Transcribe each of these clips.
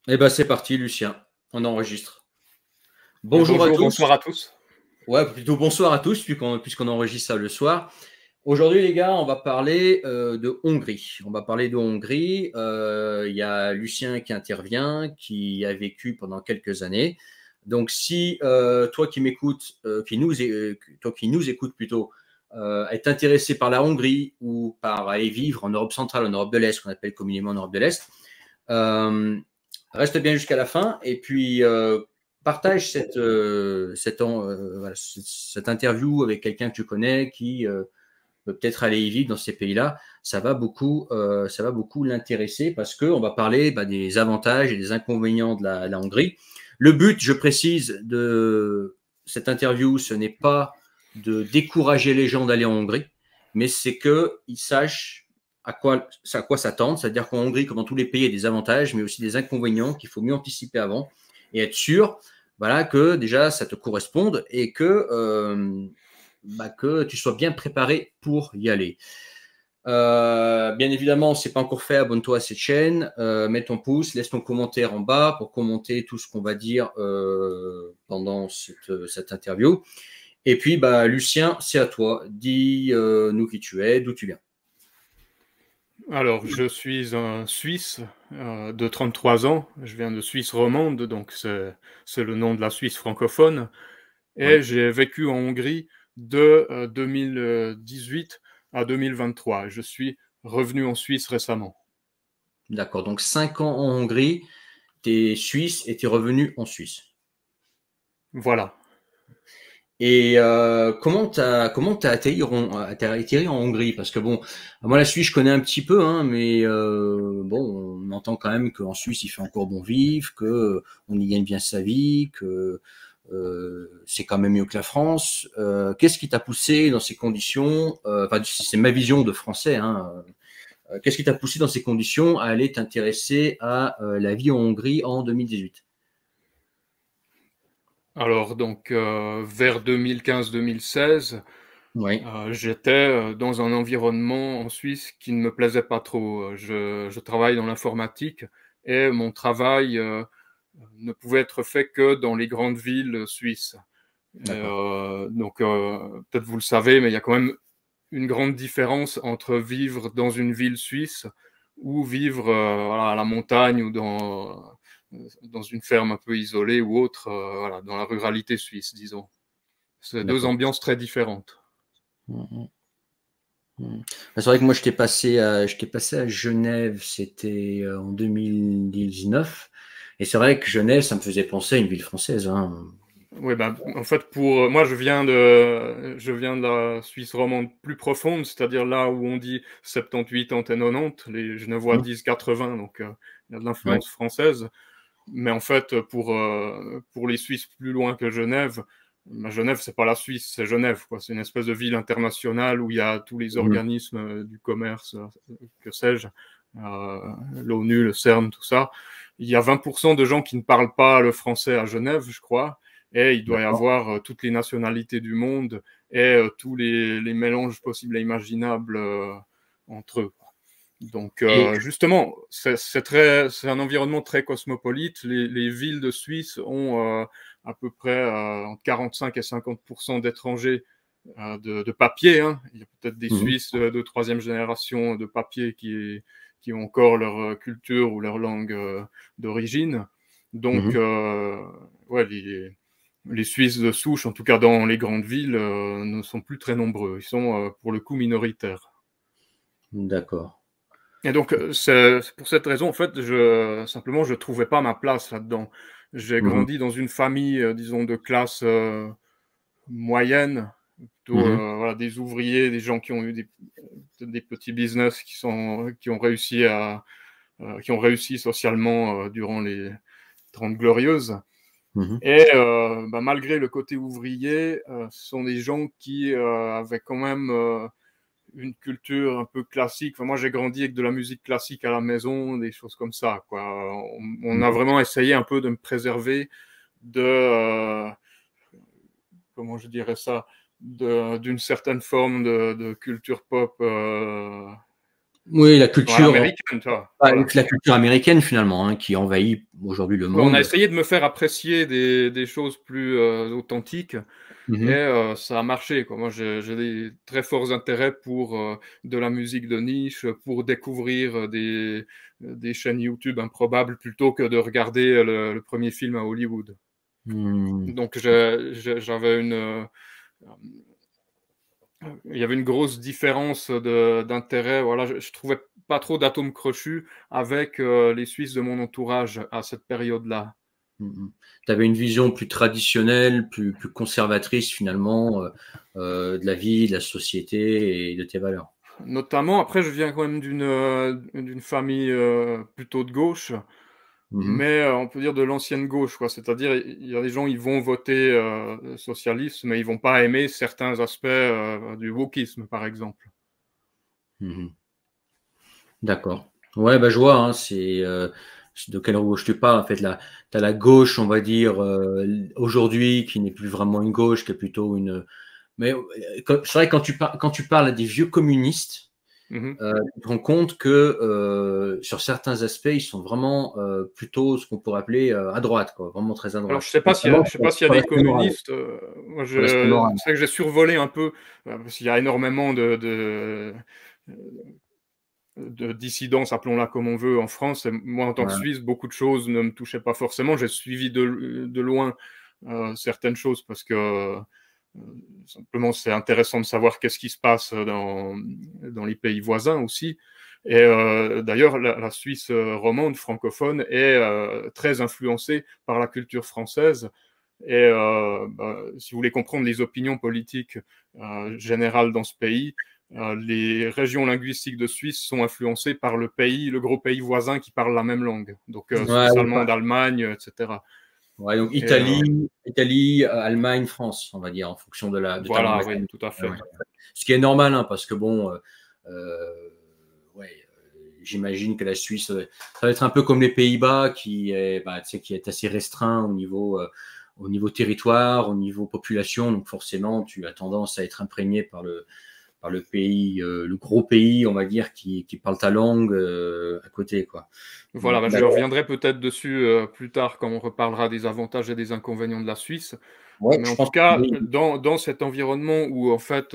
Eh ben c'est parti, Lucien. On enregistre. Et Bonjour à bonjour, tous. bonsoir à tous. Ouais, plutôt bonsoir à tous, puisqu'on enregistre ça le soir. Aujourd'hui, les gars, on va parler de Hongrie. On va parler de Hongrie. Il y a Lucien qui intervient, qui a vécu pendant quelques années. Donc, si toi qui m'écoutes, toi qui nous écoutes plutôt, est intéressé par la Hongrie ou par aller vivre en Europe centrale, en Europe de l'Est, qu'on appelle communément en Europe de l'Est, euh, reste bien jusqu'à la fin et puis partage cette interview avec quelqu'un que tu connais qui peut peut-être aller y vivre dans ces pays-là. Ça va beaucoup l'intéresser parce qu'on va parler des avantages et des inconvénients de la Hongrie. Le but, je précise, de cette interview, ce n'est pas de décourager les gens d'aller en Hongrie, mais c'est qu'ils sachent à quoi s'attendre. C'est-à-dire qu'en Hongrie, comme dans tous les pays, il y a des avantages, mais aussi des inconvénients qu'il faut mieux anticiper avant et être sûr que déjà ça te corresponde et que tu sois bien préparé pour y aller. Bien évidemment, si ce n'est pas encore fait, abonne-toi à cette chaîne, mets ton pouce, laisse ton commentaire en bas pour commenter tout ce qu'on va dire pendant cette interview. Et puis, Lucien, c'est à toi. Dis-nous qui tu es, d'où tu viens. Alors, je suis un Suisse de 33 ans. Je viens de Suisse romande, donc c'est le nom de la Suisse francophone. Et Oui. j'ai vécu en Hongrie de 2018 à 2023. Je suis revenu en Suisse récemment. D'accord. Donc, 5 ans en Hongrie, tu es suisse et tu es revenu en Suisse. Voilà. Et comment t'as atterri en Hongrie? Parce que bon, moi la Suisse je connais un petit peu, hein, mais bon, on entend quand même qu'en Suisse il fait encore bon vivre, que on y gagne bien sa vie, que c'est quand même mieux que la France. Qu'est-ce qui t'a poussé dans ces conditions? Enfin, c'est ma vision de Français, hein. Qu'est-ce qui t'a poussé dans ces conditions à aller t'intéresser à la vie en Hongrie en 2018? Alors, donc, vers 2015-2016, Oui, j'étais dans un environnement en Suisse qui ne me plaisait pas trop. Je travaille dans l'informatique et mon travail ne pouvait être fait que dans les grandes villes suisses. d'accord. Donc, peut-être vous le savez, mais il y a quand même une grande différence entre vivre dans une ville suisse ou vivre voilà, à la montagne ou dans une ferme un peu isolée ou autre, voilà, dans la ruralité suisse, disons. C'est deux D'accord. ambiances très différentes. Mhm. C'est vrai que moi, j'étais passé à Genève, c'était en 2019. Et c'est vrai que Genève, ça me faisait penser à une ville française, hein. Oui, ben, en fait, moi, je viens de la Suisse romande plus profonde, c'est-à-dire là où on dit 78, 80 et 90, les Genevois Mhm. disent 80, donc il y a de Ouais. l'influence française. Mais en fait, pour les Suisses plus loin que Genève, Genève, c'est pas la Suisse, c'est Genève, quoi. C'est une espèce de ville internationale où il y a tous les Mhm. organismes du commerce, que sais-je, euh, l'ONU, le CERN, tout ça. Il y a 20% de gens qui ne parlent pas le français à Genève, je crois, et il doit y D'accord. avoir toutes les nationalités du monde et tous les mélanges possibles et imaginables entre eux. Donc, Et justement, c'est un environnement très cosmopolite. Les villes de Suisse ont à peu près entre 45 et 50% d'étrangers de papier, hein. Il y a peut-être des mhm. Suisses de troisième génération de papier qui ont encore leur culture ou leur langue d'origine. Donc, Mhm. ouais, les Suisses de souche, en tout cas dans les grandes villes, ne sont plus très nombreux. Ils sont pour le coup minoritaires. D'accord. Et donc, c'est pour cette raison, en fait, je trouvais pas ma place là-dedans. J'ai Mhm. grandi dans une famille, disons, de classe moyenne, plutôt Mhm. voilà, des ouvriers, des gens qui ont eu des petits business qui ont réussi socialement durant les 30 glorieuses. Mhm. Et malgré le côté ouvrier, ce sont des gens qui avaient quand même une culture un peu classique. Enfin, moi, j'ai grandi avec de la musique classique à la maison, des choses comme ça, quoi. On a Mhm. vraiment essayé un peu de me préserver de, comment je dirais ça, d'une certaine forme de culture pop Oui, à l'américaine, tu vois. Voilà. la culture américaine finalement, hein, qui envahit aujourd'hui le On monde. a essayé de me faire apprécier des choses plus authentiques. Et ça a marché, quoi. Moi, j'ai des très forts intérêts pour de la musique de niche, pour découvrir des chaînes YouTube improbables plutôt que de regarder le premier film à Hollywood. Mhm. Donc, j'avais il y avait une grosse différence d'intérêt. Voilà, je trouvais pas trop d'atomes crochus avec les Suisses de mon entourage à cette période-là. Tu avais une vision plus traditionnelle, plus conservatrice finalement de la vie, de la société et de tes valeurs. Notamment, après, je viens quand même d'une famille plutôt de gauche, Mhm. mais on peut dire de l'ancienne gauche, quoi. C'est-à-dire, il y a des gens, ils vont voter socialiste, mais ils vont pas aimer certains aspects du wokisme, par exemple. Mhm. D'accord. Ouais, bah, je vois, hein, c'est de quelle gauche tu parles. En fait, là, tu as la gauche, on va dire, aujourd'hui, qui n'est plus vraiment une gauche, qui est plutôt une. Mais c'est vrai, quand tu parles à des vieux communistes, Mhm. tu te rends compte que sur certains aspects, ils sont vraiment plutôt ce qu'on pourrait appeler à droite, quoi, vraiment très à Alors, droite. je Notamment sais pas s'il y a sur des l'aspect moral. communistes. Moi, Sur l'aspect moral. c'est vrai que j'ai survolé un peu, parce qu'il y a énormément de dissidence, appelons-la comme on veut, en France. Et moi, en tant que Ouais. Suisse, beaucoup de choses ne me touchaient pas forcément. J'ai suivi de loin certaines choses parce que simplement c'est intéressant de savoir qu'est-ce qui se passe dans les pays voisins aussi. Et d'ailleurs, la Suisse romande francophone est très influencée par la culture française. Et si vous voulez comprendre les opinions politiques générales dans ce pays, les régions linguistiques de Suisse sont influencées par le gros pays voisin qui parle la même langue. Donc Ouais, Suisse allemande, Allemagne, etc. ouais, donc Et Italie, Allemagne, France, on va dire, en fonction de ta langue voilà, oui, maternelle. tout à Ouais, fait. ouais. Ce qui est normal, hein, parce que bon, ouais, j'imagine que la Suisse, ça va être un peu comme les Pays-Bas, bah, tu sais, qui est assez restreint au niveau territoire, au niveau population. Donc forcément, tu as tendance à être imprégné par le pays, le gros pays, on va dire, qui parle ta langue à côté, quoi. Voilà, bah, je D'accord. reviendrai peut-être dessus plus tard quand on reparlera des avantages et des inconvénients de la Suisse. Ouais, Mais je en tout pense que cas, oui. dans cet environnement où en fait,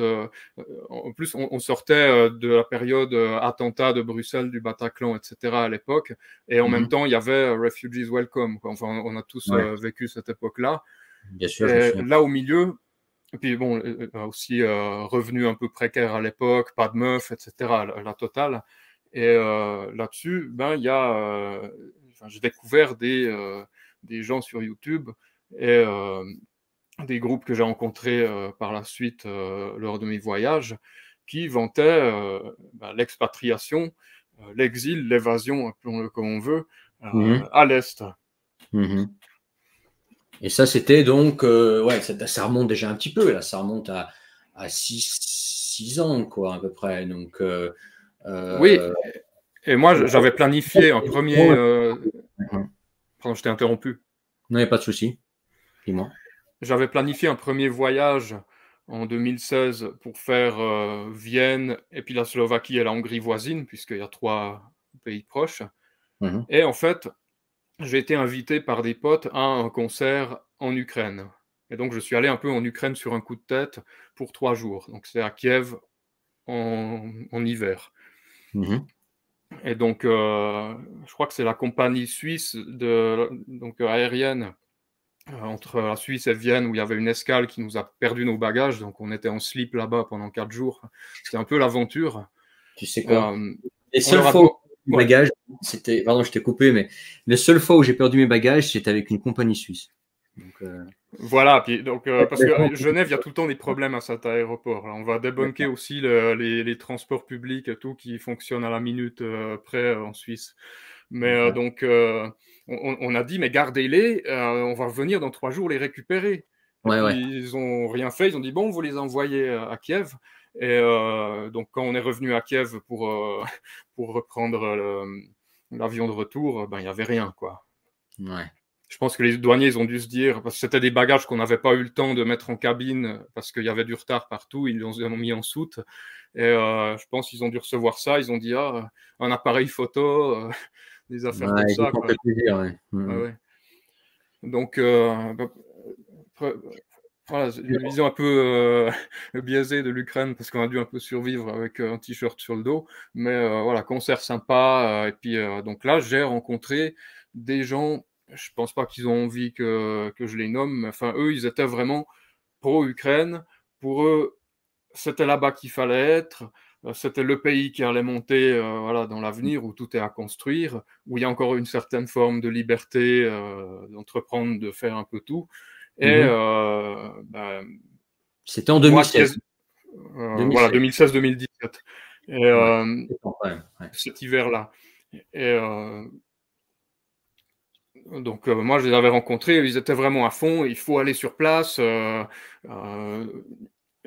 en plus on sortait de la période attentat de Bruxelles, du Bataclan, etc. à l'époque, et en même Mhm. temps il y avait Refugees Welcome, quoi. Enfin, on a tous Ouais, vécu cette époque-là. bien sûr, je me Et souviens. là au milieu, et puis bon, aussi revenu un peu précaire à l'époque, pas de meuf, etc. La totale. Et là-dessus, ben il y a, enfin, j'ai découvert des gens sur YouTube et des groupes que j'ai rencontrés par la suite lors de mes voyages qui vantaient ben, l'expatriation, l'exil, l'évasion, appelons-le comme on veut, Mhm. à l'Est. Mhm. Et ça, c'était donc, ouais, ça remonte déjà un petit peu, là, ça remonte à 6 ans, quoi, à peu près. Donc, Oui, euh, et moi j'avais planifié un premier... Mhm. Pardon, je t'ai interrompu. Non, il n'y a pas de souci, dis-moi. J'avais planifié un premier voyage en 2016 pour faire Vienne et puis la Slovaquie et la Hongrie voisine, puisqu'il y a 3 pays proches. Mhm. Et en fait, j'ai été invité par des potes à un concert en Ukraine. Et donc, je suis allé un peu en Ukraine sur un coup de tête pour 3 jours. Donc, c'est à Kiev en hiver. Mhm. Et donc, je crois que c'est la compagnie suisse donc, aérienne entre la Suisse et Vienne où il y avait une escale qui nous a perdu nos bagages. Donc, on était en slip là-bas pendant 4 jours. C'était un peu l'aventure. Tu sais quoi? Euh, Les on seules leur a fois où demandé... j'ai perdu mes Ouais. bagages, c'était, pardon, je t'ai coupé, mais les seules fois où j'ai perdu mes bagages, c'était avec une compagnie suisse. Donc, Voilà, puis donc, parce que complètement. Genève, il y a tout le temps des problèmes à cet aéroport. Là, on va débunker aussi les transports publics et tout qui fonctionnent à la minute près en Suisse. Mais Ouais, donc, on a dit, mais gardez-les, on va revenir dans 3 jours les récupérer. Et ouais, puis, ouais. ils ont rien fait, ils ont dit, bon, vous les envoyez à Kiev. Et donc, quand on est revenu à Kiev pour reprendre l'avion de retour, ben, il n'y avait rien, quoi. Ouais. Je pense que les douaniers ils ont dû se dire, parce que c'était des bagages qu'on n'avait pas eu le temps de mettre en cabine, parce qu'il y avait du retard partout, ils les ont mis en soute. Et je pense qu'ils ont dû recevoir ça, ils ont dit, ah, un appareil photo, des affaires Ouais, comme ils ça, font quoi. plaisir, ouais. Ouais, ouais. Donc, après, voilà, c'est une vision un peu biaisée de l'Ukraine parce qu'on a dû un peu survivre avec un t-shirt sur le dos. Mais voilà, concert sympa. Et puis, donc là, j'ai rencontré des gens, je pense pas qu'ils ont envie que je les nomme, mais enfin, eux, ils étaient vraiment pro-Ukraine. Pour eux, c'était là-bas qu'il fallait être. C'était le pays qui allait monter voilà, dans l'avenir, où tout est à construire, où il y a encore une certaine forme de liberté d'entreprendre, de faire un peu tout. Et Mhm. C'était en moi, 2016. voilà, 2016. 2016-2017. Et Ouais. Ouais. cet hiver-là. Et donc, moi, je les avais rencontrés, ils étaient vraiment à fond. Il faut aller sur place. Euh,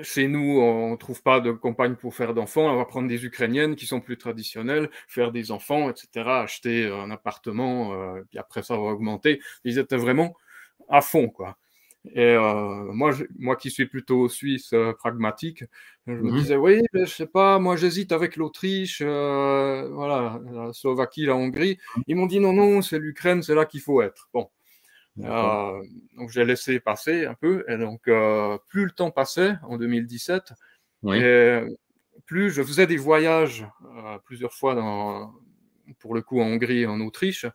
Chez nous, on ne trouve pas de compagne pour faire d'enfants. On va prendre des Ukrainiennes qui sont plus traditionnelles, faire des enfants, etc. Acheter un appartement, puis après ça va augmenter. Ils étaient vraiment à fond, quoi. Et moi qui suis plutôt suisse pragmatique, je me Mhm. disais, oui, mais je sais pas, moi j'hésite avec l'Autriche, voilà, la Slovaquie, la Hongrie. Ils m'ont dit, non, non, c'est l'Ukraine, c'est là qu'il faut être. Bon, D'accord. donc j'ai laissé passer un peu, et donc plus le temps passait en 2017, Oui. et plus je faisais des voyages plusieurs fois pour le coup en Hongrie et en Autriche,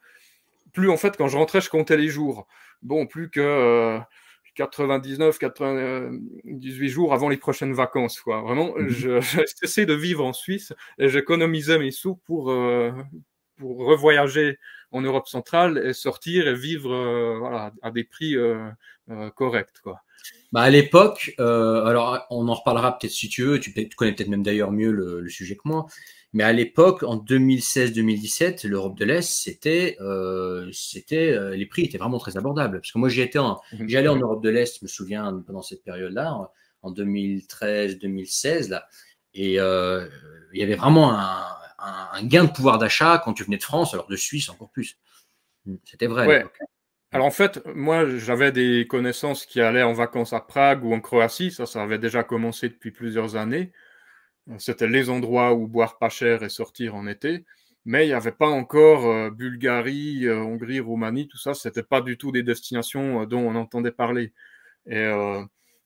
plus en fait quand je rentrais je comptais les jours. Bon, plus que 99, 98 jours avant les prochaines vacances, quoi. Vraiment, Mhm. j'essaie de vivre en Suisse et j'économisais mes sous pour revoyager en Europe centrale et sortir et vivre voilà, à des prix corrects, quoi. Bah, à l'époque, alors on en reparlera peut-être si tu veux, tu connais peut-être même d'ailleurs mieux le sujet que moi, mais à l'époque, en 2016-2017, l'Europe de l'Est, les prix étaient vraiment très abordables. Parce que moi, j'y allais en Ouais. Europe de l'Est, je me souviens, pendant cette période-là, en 2013-2016, là, et il y avait vraiment un gain de pouvoir d'achat quand tu venais de France, alors de Suisse encore plus. C'était vrai à Ouais. l'époque. Alors en fait, moi j'avais des connaissances qui allaient en vacances à Prague ou en Croatie, ça avait déjà commencé depuis plusieurs années. C'était les endroits où boire pas cher et sortir en été. Mais il n'y avait pas encore Bulgarie, Hongrie, Roumanie, tout ça. C'était pas du tout des destinations dont on entendait parler. Et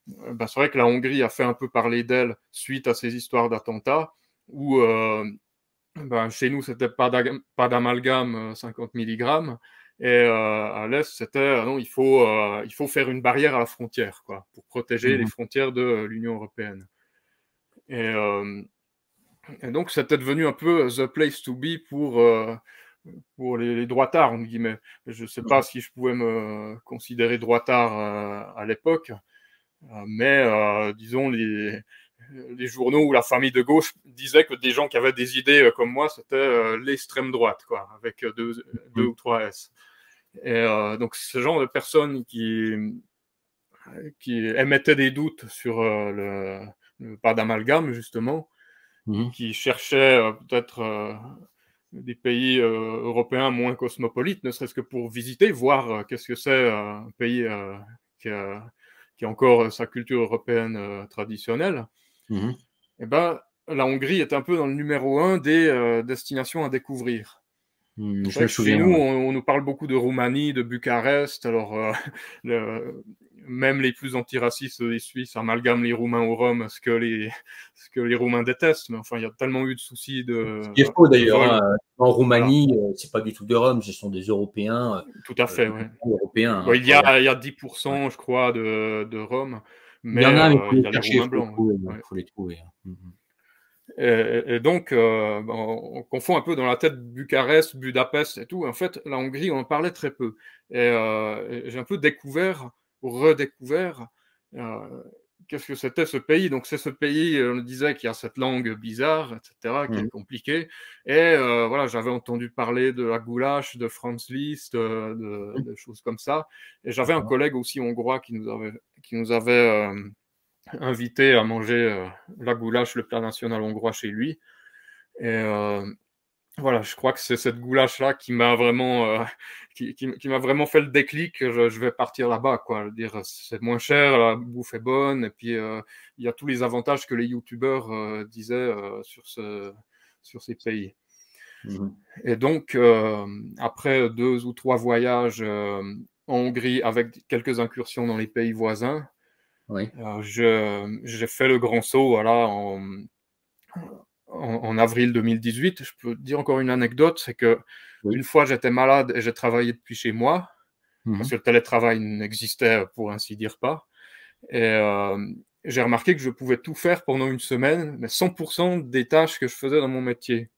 c'est vrai que la Hongrie a fait un peu parler d'elle suite à ces histoires d'attentats, où chez nous, c'était pas d'amalgame 50 milligrammes. Et à l'Est, c'était non, il faut faire une barrière à la frontière, quoi, pour protéger les Mhm. frontières de l'Union européenne. Et, euh, et donc, c'était devenu un peu the place to be pour les droitards, entre guillemets. Je ne sais pas si je pouvais me considérer droitard à l'époque, mais disons, les journaux ou la famille de gauche disaient que des gens qui avaient des idées comme moi, c'était l'extrême droite, quoi, avec deux Mhm. ou trois S. Et donc, ce genre de personnes qui émettaient des doutes sur le pas d'amalgame, justement, Mhm. qui cherchaient peut-être des pays européens moins cosmopolites, ne serait-ce que pour visiter, voir qu'est-ce que c'est un pays qui, a, qui a encore sa culture européenne traditionnelle. Mhm. Eh ben, la Hongrie est un peu dans le numéro un des destinations à découvrir. C'est Je me vrai que chez souviens, nous, ouais. on nous parle beaucoup de Roumanie, de Bucarest. Alors, même les plus antiracistes des Suisses amalgament les Roumains aux Roms, ce que les Roumains détestent. Mais enfin, il y a tellement eu de soucis Ce qui est faux de d'ailleurs, vol. hein. En Voilà, Roumanie, c'est pas du tout des Roms, ce sont des Européens, tout à fait, ouais. complètement européens, Bon, hein, croyants. il y a Ouais. 10%, je crois, de Roms, Il y mais en a, mais il faut il les y a les chercher, il Roumains faut les blancs. trouver. Ouais. Faut les trouver, hein. Mhm. Et donc, on confond un peu dans la tête Bucarest, Budapest et tout. En fait, la Hongrie, on en parlait très peu. Et j'ai un peu découvert, ou redécouvert, euh, qu'est-ce que c'était ce pays. Donc, c'est ce pays, on le disait, qui a cette langue bizarre, etc., qui est Mhm. compliquée. Et voilà, j'avais entendu parler de la goulash, de Franz Liszt, de choses comme ça. Et j'avais un D'accord. collègue aussi hongrois qui nous avait invité à manger la goulash, le plat national hongrois chez lui. Et voilà, je crois que c'est cette goulash-là qui m'a vraiment, qui m'a vraiment fait le déclic. Je vais partir là-bas, quoi. Je veux dire, c'est moins cher, la bouffe est bonne, et puis il y a tous les avantages que les youtubeurs disaient sur ces pays. Mhm. Et donc, après 2 ou 3 voyages en Hongrie avec quelques incursions dans les pays voisins, Oui. j'ai fait le grand saut voilà, en avril 2018. Je peux te dire encore une anecdote, c'est que une Oui. fois j'étais malade et j'ai travaillé depuis chez moi, parce Mhm. que le télétravail n'existait pour ainsi dire pas. Et j'ai remarqué que je pouvais tout faire pendant une semaine, mais 100% des tâches que je faisais dans mon métier.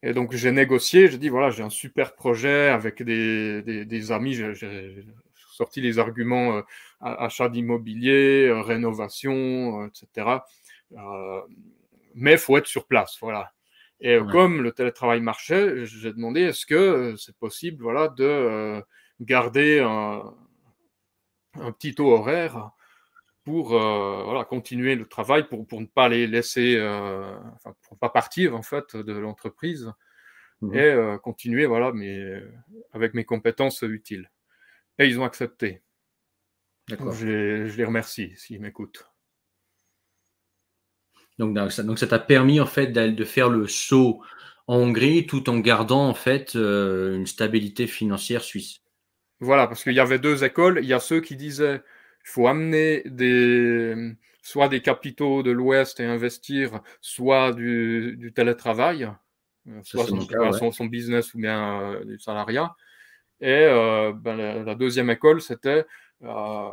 Et donc j'ai négocié, j'ai dit voilà, j'ai un super projet avec des amis, j'ai sorti les arguments achat d'immobilier, rénovation, etc. Mais il faut être sur place, voilà. Et Ouais. comme le télétravail marchait, j'ai demandé est-ce que c'est possible voilà, de garder un petit taux horaire pour voilà, continuer le travail, pour ne pas les laisser, enfin, pour ne pas partir en fait de l'entreprise et Mhm. continuer voilà, avec mes compétences utiles. Et ils ont accepté. Donc D'accord. je les remercie s'ils m'écoutent. Donc ça t'a permis en fait de faire le saut en Hongrie tout en gardant en fait une stabilité financière suisse. Voilà, parce qu'il y avait 2 écoles. Il y a ceux qui disaient: «Il faut amener soit des capitaux de l'Ouest et investir, soit du télétravail, Ça, soit c'est son mon cas, voilà, ouais. son business ou bien, du salariat». Et ben, la 2e école, c'était, ah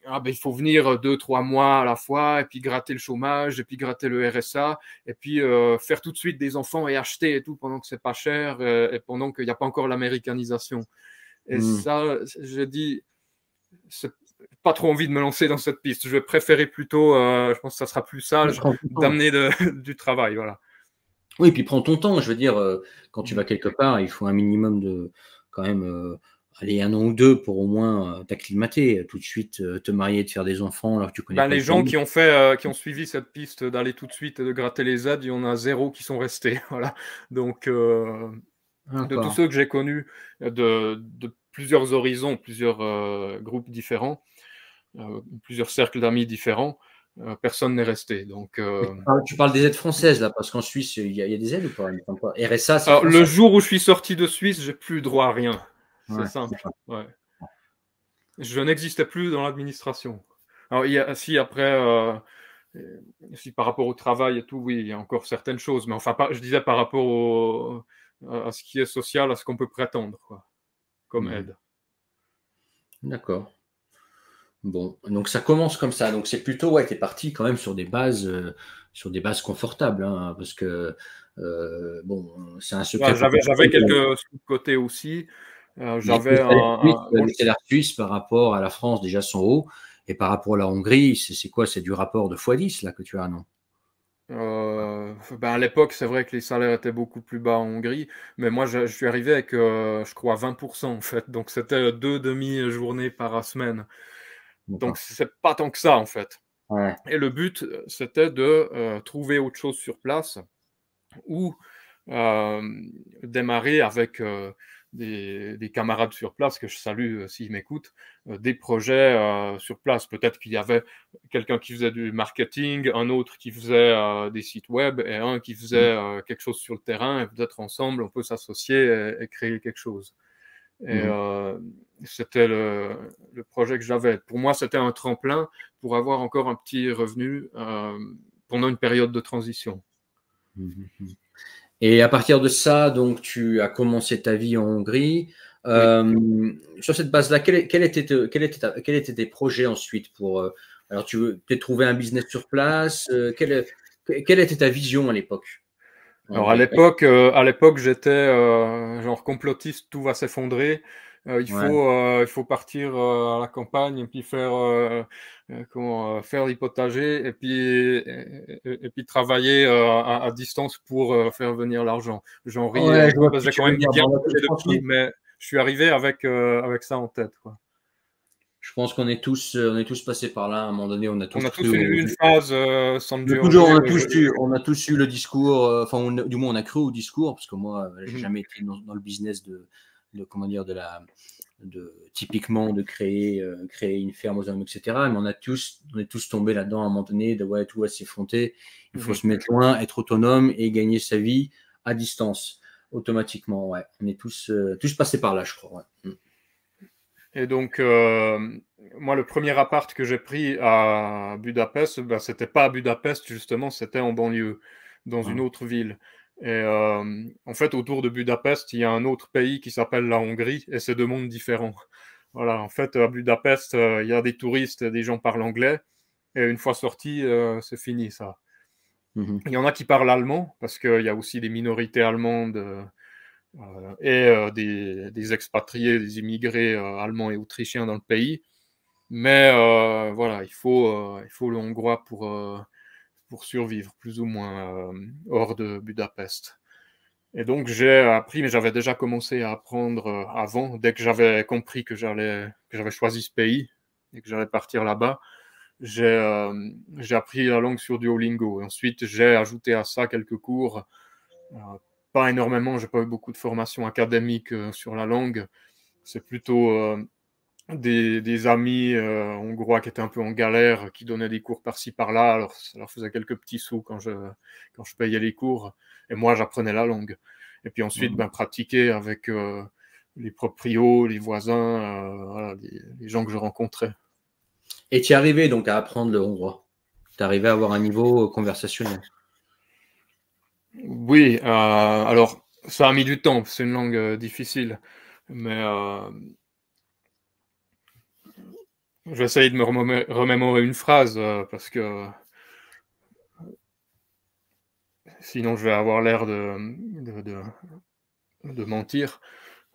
ben, il faut venir 2-3 mois à la fois et puis gratter le chômage et puis gratter le RSA et puis faire tout de suite des enfants et acheter et tout pendant que c'est pas cher et pendant qu'il n'y a pas encore l'américanisation. Et Mmh. ça, j'ai dit, c'est pas trop envie de me lancer dans cette piste. Je vais préférer plutôt, je pense que ça sera plus Ouais, sage prends ton temps. d'amener du travail, voilà. Oui, puis prends ton temps. Je veux dire, quand tu Mmh. vas quelque part, il faut un minimum de quand même, allez 1 an ou 2 pour au moins, t'acclimater. Tout de suite, te marier, te faire des enfants alors que tu connais Ben, pas les le gens pays. qui ont fait, qui ont suivi cette piste d'aller tout de suite et de gratter les aides, il y en a 0 qui sont restés, voilà. Donc, de tous D'accord. ceux que j'ai connus, de plusieurs horizons, plusieurs, groupes différents, plusieurs cercles d'amis différents, personne n'est resté. Donc, Mais tu parles des aides françaises là, parce qu'en Suisse, il y a des aides ou pas? Il me semble pas. RSA, c'est alors le français? jour où je suis sorti de Suisse, j'ai plus droit à rien. C'est Ouais, simple, d'accord. ouais. Je n'existais plus dans l'administration. Alors il y a si après, si par rapport au travail et tout, oui, il y a encore certaines choses, mais enfin pas je disais par rapport à ce qui est social, à ce qu'on peut prétendre, quoi, comme Mmh. aide. D'accord. Bon, donc ça commence comme ça. Donc c'est plutôt, ouais, tu es parti quand même sur des bases confortables, hein, parce que, bon, c'est un secret Ouais, pour j'avais personne. quelques sous de côté aussi, Mais j'avais un les salaires suisses par rapport à la France déjà sont hauts et par rapport à la Hongrie, c'est quoi? C'est du rapport de x10 là que tu as, non? ben, à l'époque, c'est vrai que les salaires étaient beaucoup plus bas en Hongrie, mais moi je suis arrivé avec, je crois 20 en fait, donc c'était 2 demi-journées par semaine. Donc D'accord. c'est pas tant que ça, en fait. Ouais. Et le but, c'était de, trouver autre chose sur place ou, démarrer avec, des camarades sur place que je salue, s'ils m'écoutent, des projets, sur place. Peut-être qu'il y avait quelqu'un qui faisait du marketing, un autre qui faisait, des sites web et un qui Mmh. faisait, quelque chose sur le terrain et peut-être ensemble on peut s'associer et créer quelque chose. Et Mmh. c'était le projet que j'avais. Pour moi, c'était un tremplin pour avoir encore un petit revenu, pendant une période de transition. Mmh mh. Et à partir de ça, donc tu as commencé ta vie en Hongrie. Oui. Sur cette base-là, quels étaient tes projets ensuite pour, alors tu veux peut-être trouver un business sur place? Quelle était ta vision à l'époque en Alors Hongrie? à l'époque, j'étais, genre complotiste, tout va s'effondrer, Ouais, il faut partir, à la campagne et puis faire, faire du potager et puis et puis travailler, à distance pour, faire venir l'argent. J'en ris ouais, un je peu vois ce parce que que j'ai tu quand veux même dire. bien Bon, bougé depuis, qu'on mais je suis arrivé avec ça en tête, quoi. je pense on est tous passés par là. À un moment donné, on a On tous a cru tous au une phase, San Giorgio, on a tous eu le discours, enfin, du moins, on a cru au discours, parce que moi, j'ai mmh jamais été dans le business comment dire, typiquement de créer une ferme aux hommes, etc. Mais on est tous tombés là-dedans à un moment donné, de ouais, tout va s'effondrer, il faut mh. se mettre loin, être autonome et gagner sa vie à distance automatiquement. Ouais. On est tous passés par là, je crois. Ouais. Et donc, moi, le premier appart que j'ai pris à Budapest, ben, c'était pas à Budapest, justement, c'était en banlieue, dans une autre ville. Et en fait, autour de Budapest, il y a un autre pays qui s'appelle la Hongrie, et c'est deux mondes différents. Voilà, en fait, à Budapest, il y a des touristes, des gens parlent anglais, et une fois sortis, c'est fini, ça. Il y en a qui parlent allemand, parce qu'il y a aussi des minorités allemandes et des expatriés, des immigrés allemands et autrichiens dans le pays. Mais voilà, il faut le hongrois pour survivre, plus ou moins, hors de Budapest. Et donc j'ai appris, mais j'avais déjà commencé à apprendre avant, dès que j'avais compris que j'avais choisi ce pays et que j'allais partir là-bas. J'ai appris la langue sur Duolingo. Et ensuite, j'ai ajouté à ça quelques cours. Pas énormément, j'ai pas eu beaucoup de formation académique sur la langue. C'est plutôt des amis hongrois qui étaient un peu en galère, qui donnaient des cours par-ci par-là. Alors ça leur faisait quelques petits sous quand je payais les cours. Et moi, j'apprenais la langue. Et puis ensuite, pratiquer avec les proprios, les voisins, voilà, les gens que je rencontrais. Et tu es arrivé donc à apprendre le hongrois. Tu es arrivé à avoir un niveau conversationnel. Oui, alors ça a mis du temps, c'est une langue difficile, mais je vais essayer de me remémorer une phrase parce que sinon je vais avoir l'air de mentir.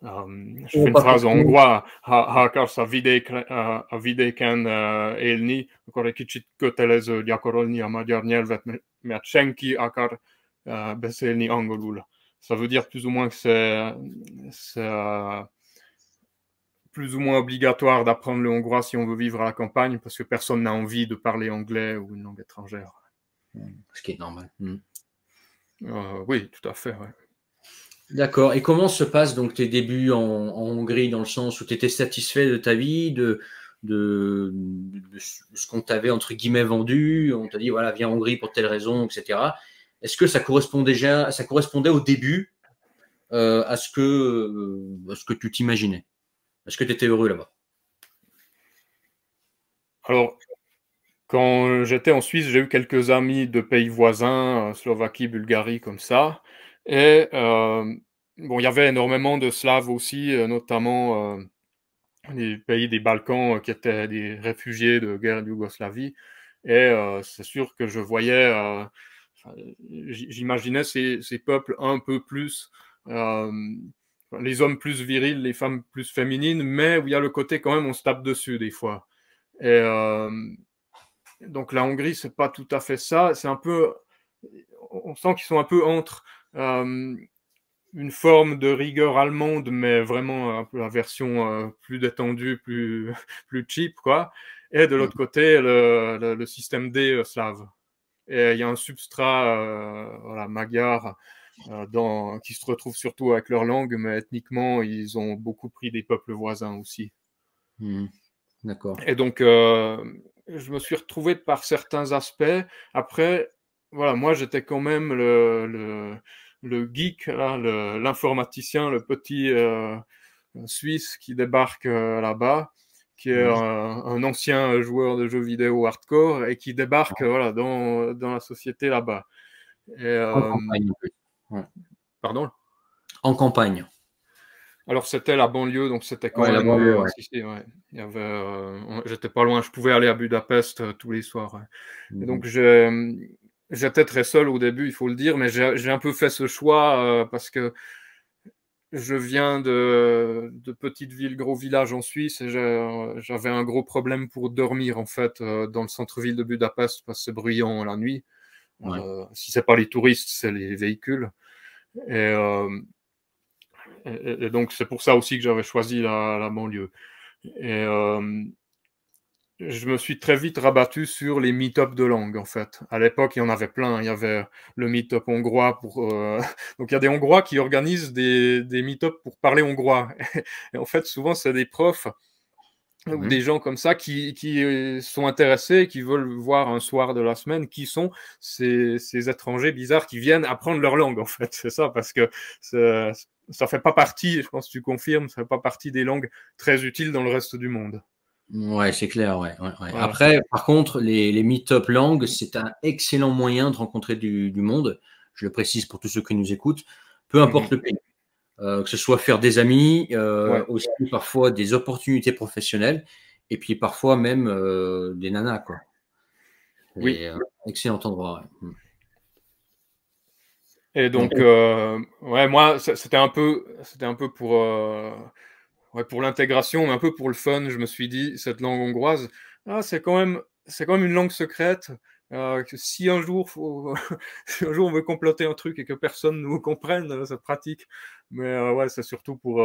Je fais une phrase en hongrois, ha akarsz a vidéken élni, akkor egy kicsit kötelező gyakorolni a magyar nyelvet, mert senki akar beszélni angolul. Ça veut dire plus ou moins que c'est plus ou moins obligatoire d'apprendre le hongrois si on veut vivre à la campagne, parce que personne n'a envie de parler anglais ou une langue étrangère. Ce qui est normal. Oui, tout à fait. Ouais. D'accord. Et comment se passent donc tes débuts en Hongrie, dans le sens où tu étais satisfait de ta vie, de ce qu'on t'avait entre guillemets vendu? On t'a dit voilà, viens en Hongrie pour telle raison, etc. Est-ce que ça correspondait au début à ce que tu t'imaginais? Est-ce que tu étais heureux là-bas? Alors, quand j'étais en Suisse, j'ai eu quelques amis de pays voisins, Slovaquie, Bulgarie, comme ça. Et bon, il y avait énormément de Slaves aussi, notamment les pays des Balkans qui étaient des réfugiés de guerre de Yougoslavie. Et c'est sûr que je voyais, j'imaginais ces peuples un peu plus, les hommes plus virils, les femmes plus féminines, mais où il y a le côté quand même, on se tape dessus des fois. Et donc la Hongrie, c'est pas tout à fait ça. C'est un peu, on sent qu'ils sont un peu entre une forme de rigueur allemande, mais vraiment un peu la version plus détendue, plus cheap, quoi. Et de l'autre côté, le système D slave. Et il y a un substrat voilà, magyar qui se retrouve surtout avec leur langue, mais ethniquement, ils ont beaucoup pris des peuples voisins aussi. D'accord. Et donc, je me suis retrouvé par certains aspects. Après, voilà, moi, j'étais quand même le geek, l'informaticien, le petit Suisse qui débarque là-bas, qui est un ancien joueur de jeux vidéo hardcore et qui débarque voilà, dans la société là-bas. En campagne. Ouais. Pardon? En campagne. Alors c'était la banlieue, donc c'était quand Ouais, la même. banlieue, ouais. Ouais. Il y avait, j'étais pas loin, je pouvais aller à Budapest tous les soirs. Ouais. Et donc j'étais très seul au début, il faut le dire, mais j'ai un peu fait ce choix parce que je viens de petites villes, gros villages en Suisse, et j'avais un gros problème pour dormir en fait dans le centre-ville de Budapest parce que c'est bruyant la nuit. Ouais. Si c'est pas les touristes, c'est les véhicules. Et donc, c'est pour ça aussi que j'avais choisi la banlieue. Et je me suis très vite rabattu sur les meet-up de langue, en fait. À l'époque, il y en avait plein. Il y avait le meet-up hongrois pour... Donc, il y a des Hongrois qui organisent des meet-up pour parler hongrois. Et en fait, souvent, c'est des profs ou des gens comme ça qui sont intéressés, qui veulent voir un soir de la semaine qui sont ces étrangers bizarres qui viennent apprendre leur langue, en fait. C'est ça, parce que ça fait pas partie, je pense que tu confirmes, ça fait pas partie des langues très utiles dans le reste du monde. Ouais, c'est clair, ouais, ouais, ouais. Voilà. Après, par contre, les meet-up langues, c'est un excellent moyen de rencontrer du monde. Je le précise pour tous ceux qui nous écoutent, peu importe le pays. Que ce soit faire des amis, Ouais. aussi parfois des opportunités professionnelles, et puis parfois même des nanas, quoi. Oui. Et, excellent endroit. Ouais. Et donc, ouais, moi, c'était un peu pour l'intégration, mais un peu pour le fun. Je me suis dit, cette langue hongroise, ah, c'est quand même une langue secrète. Que si un jour, si un jour on veut comploter un truc et que personne nous comprenne, c'est pratique. Mais ouais, c'est surtout pour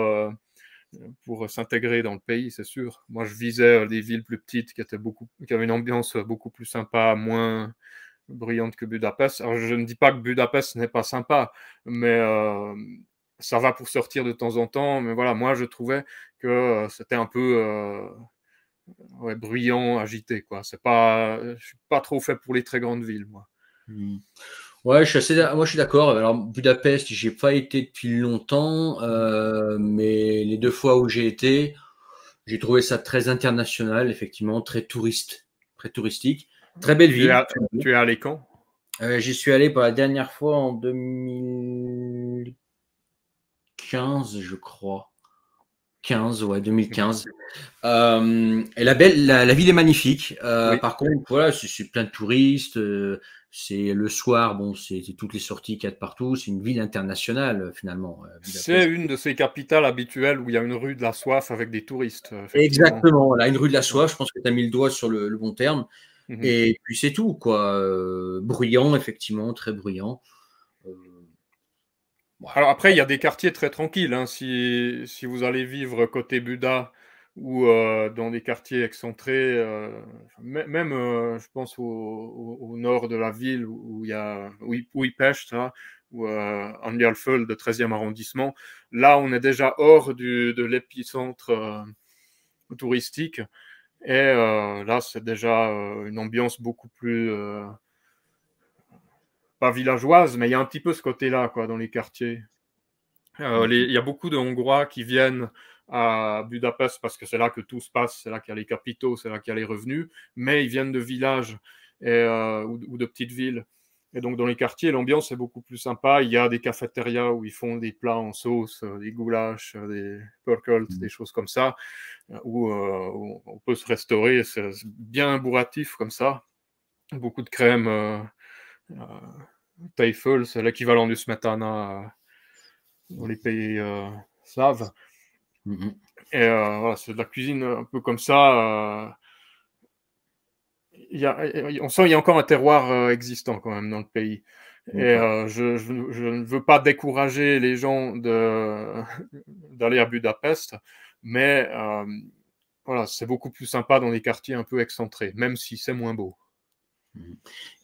s'intégrer dans le pays, c'est sûr. Moi, je visais des villes plus petites qui avaient une ambiance beaucoup plus sympa, moins bruyante que Budapest. Alors, je ne dis pas que Budapest n'est pas sympa, mais ça va pour sortir de temps en temps. Mais voilà, moi, je trouvais que c'était un peu ouais, bruyant, agité, quoi. Je suis pas trop fait pour les très grandes villes, moi. Ouais, moi je suis d'accord. Alors Budapest, j'ai pas été depuis longtemps, mais les 2 fois où j'ai été, j'ai trouvé ça très international, effectivement, très touristique, très belle Tu es ville. à, tu es allé quand? J'y suis allé pour la dernière fois en 2015, je crois. 15, ouais, 2015. Et la ville est magnifique. Oui. Par contre, voilà, c'est plein de touristes. C'est le soir, bon, c'est toutes les sorties qu'il y a de partout. C'est une ville internationale, finalement, C'est Budapest. une de ces capitales habituelles où il y a une rue de la soif avec des touristes, effectivement. Exactement, voilà, une rue de la Ouais. soie, je pense que tu as mis le doigt sur le bon terme. Mhm. Et puis c'est tout, quoi. Bruyant, effectivement, très bruyant. Euh, Alors voilà. après, il y a des quartiers très tranquilles, hein. Si vous allez vivre côté Buda ou dans des quartiers excentrés, même, je pense au nord de la ville où il y a Újpest, là, ou Angyalföld, le 13e arrondissement. Là, on est déjà hors de l'épicentre touristique. Et là, c'est déjà une ambiance beaucoup plus pas villageoise, mais il y a un petit peu ce côté-là, quoi, dans les quartiers. Il y a beaucoup de Hongrois qui viennent à Budapest parce que c'est là que tout se passe, c'est là qu'il y a les capitaux, c'est là qu'il y a les revenus, mais ils viennent de villages ou de petites villes. Et donc dans les quartiers, l'ambiance est beaucoup plus sympa. Il y a des cafétérias où ils font des plats en sauce, des goulash, des pörkölt, des choses comme ça, où on peut se restaurer. C'est bien bourratif comme ça. Beaucoup de crème. Euh, Teifel, c'est l'équivalent du smetana dans les pays slaves. Mhm. Et voilà, c'est de la cuisine un peu comme ça. On sent qu'il y a encore un terroir existant quand même dans le pays. Et je ne veux pas décourager les gens d'aller à Budapest, mais voilà, c'est beaucoup plus sympa dans les quartiers un peu excentrés, même si c'est moins beau.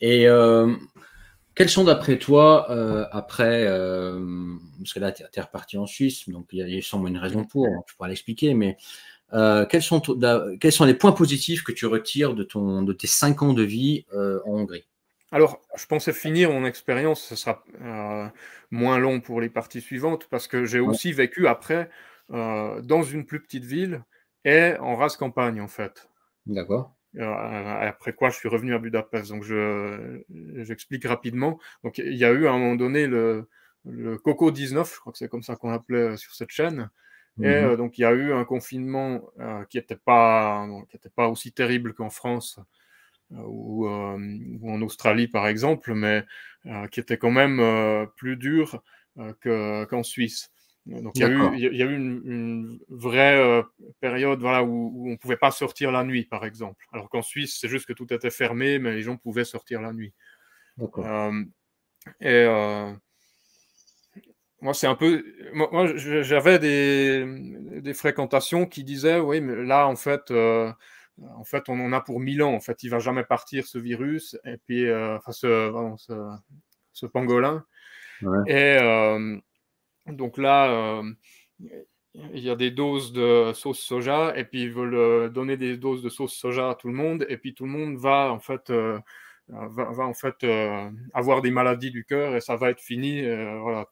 Et quels sont d'après toi, après, parce que là, tu es reparti en Suisse, donc il y a sûrement une raison pour, tu pourras l'expliquer, mais quels sont les points positifs que tu retires de tes 5 ans de vie en Hongrie? Alors, je pensais finir mon expérience, ce sera moins long pour les parties suivantes, parce que j'ai Ouais, aussi vécu après dans une plus petite ville et en race campagne, en fait. d'accord. Après quoi, je suis revenu à Budapest. Donc, j'explique rapidement. Donc, il y a eu à un moment donné le Coco 19, je crois que c'est comme ça qu'on l'appelait sur cette chaîne. Et Mhm. donc, il y a eu un confinement qui n'était pas aussi terrible qu'en France ou en Australie, par exemple, mais qui était quand même plus dur qu'en Suisse. Donc D'accord. il y a eu une vraie période voilà, où on ne pouvait pas sortir la nuit, par exemple. Alors qu'en Suisse, c'est juste que tout était fermé, mais les gens pouvaient sortir la nuit. D'accord. Euh, et moi, c'est un peu. Moi, j'avais des fréquentations qui disaient, oui, mais là, en fait, on en a pour 1000 ans. En fait, il va jamais partir ce virus, et puis, enfin, ce pangolin. Ouais. Et donc là, il y a des doses de sauce soja, et puis ils veulent donner des doses de sauce soja à tout le monde, et puis tout le monde va en fait, avoir des maladies du cœur, et ça va être fini. Voilà.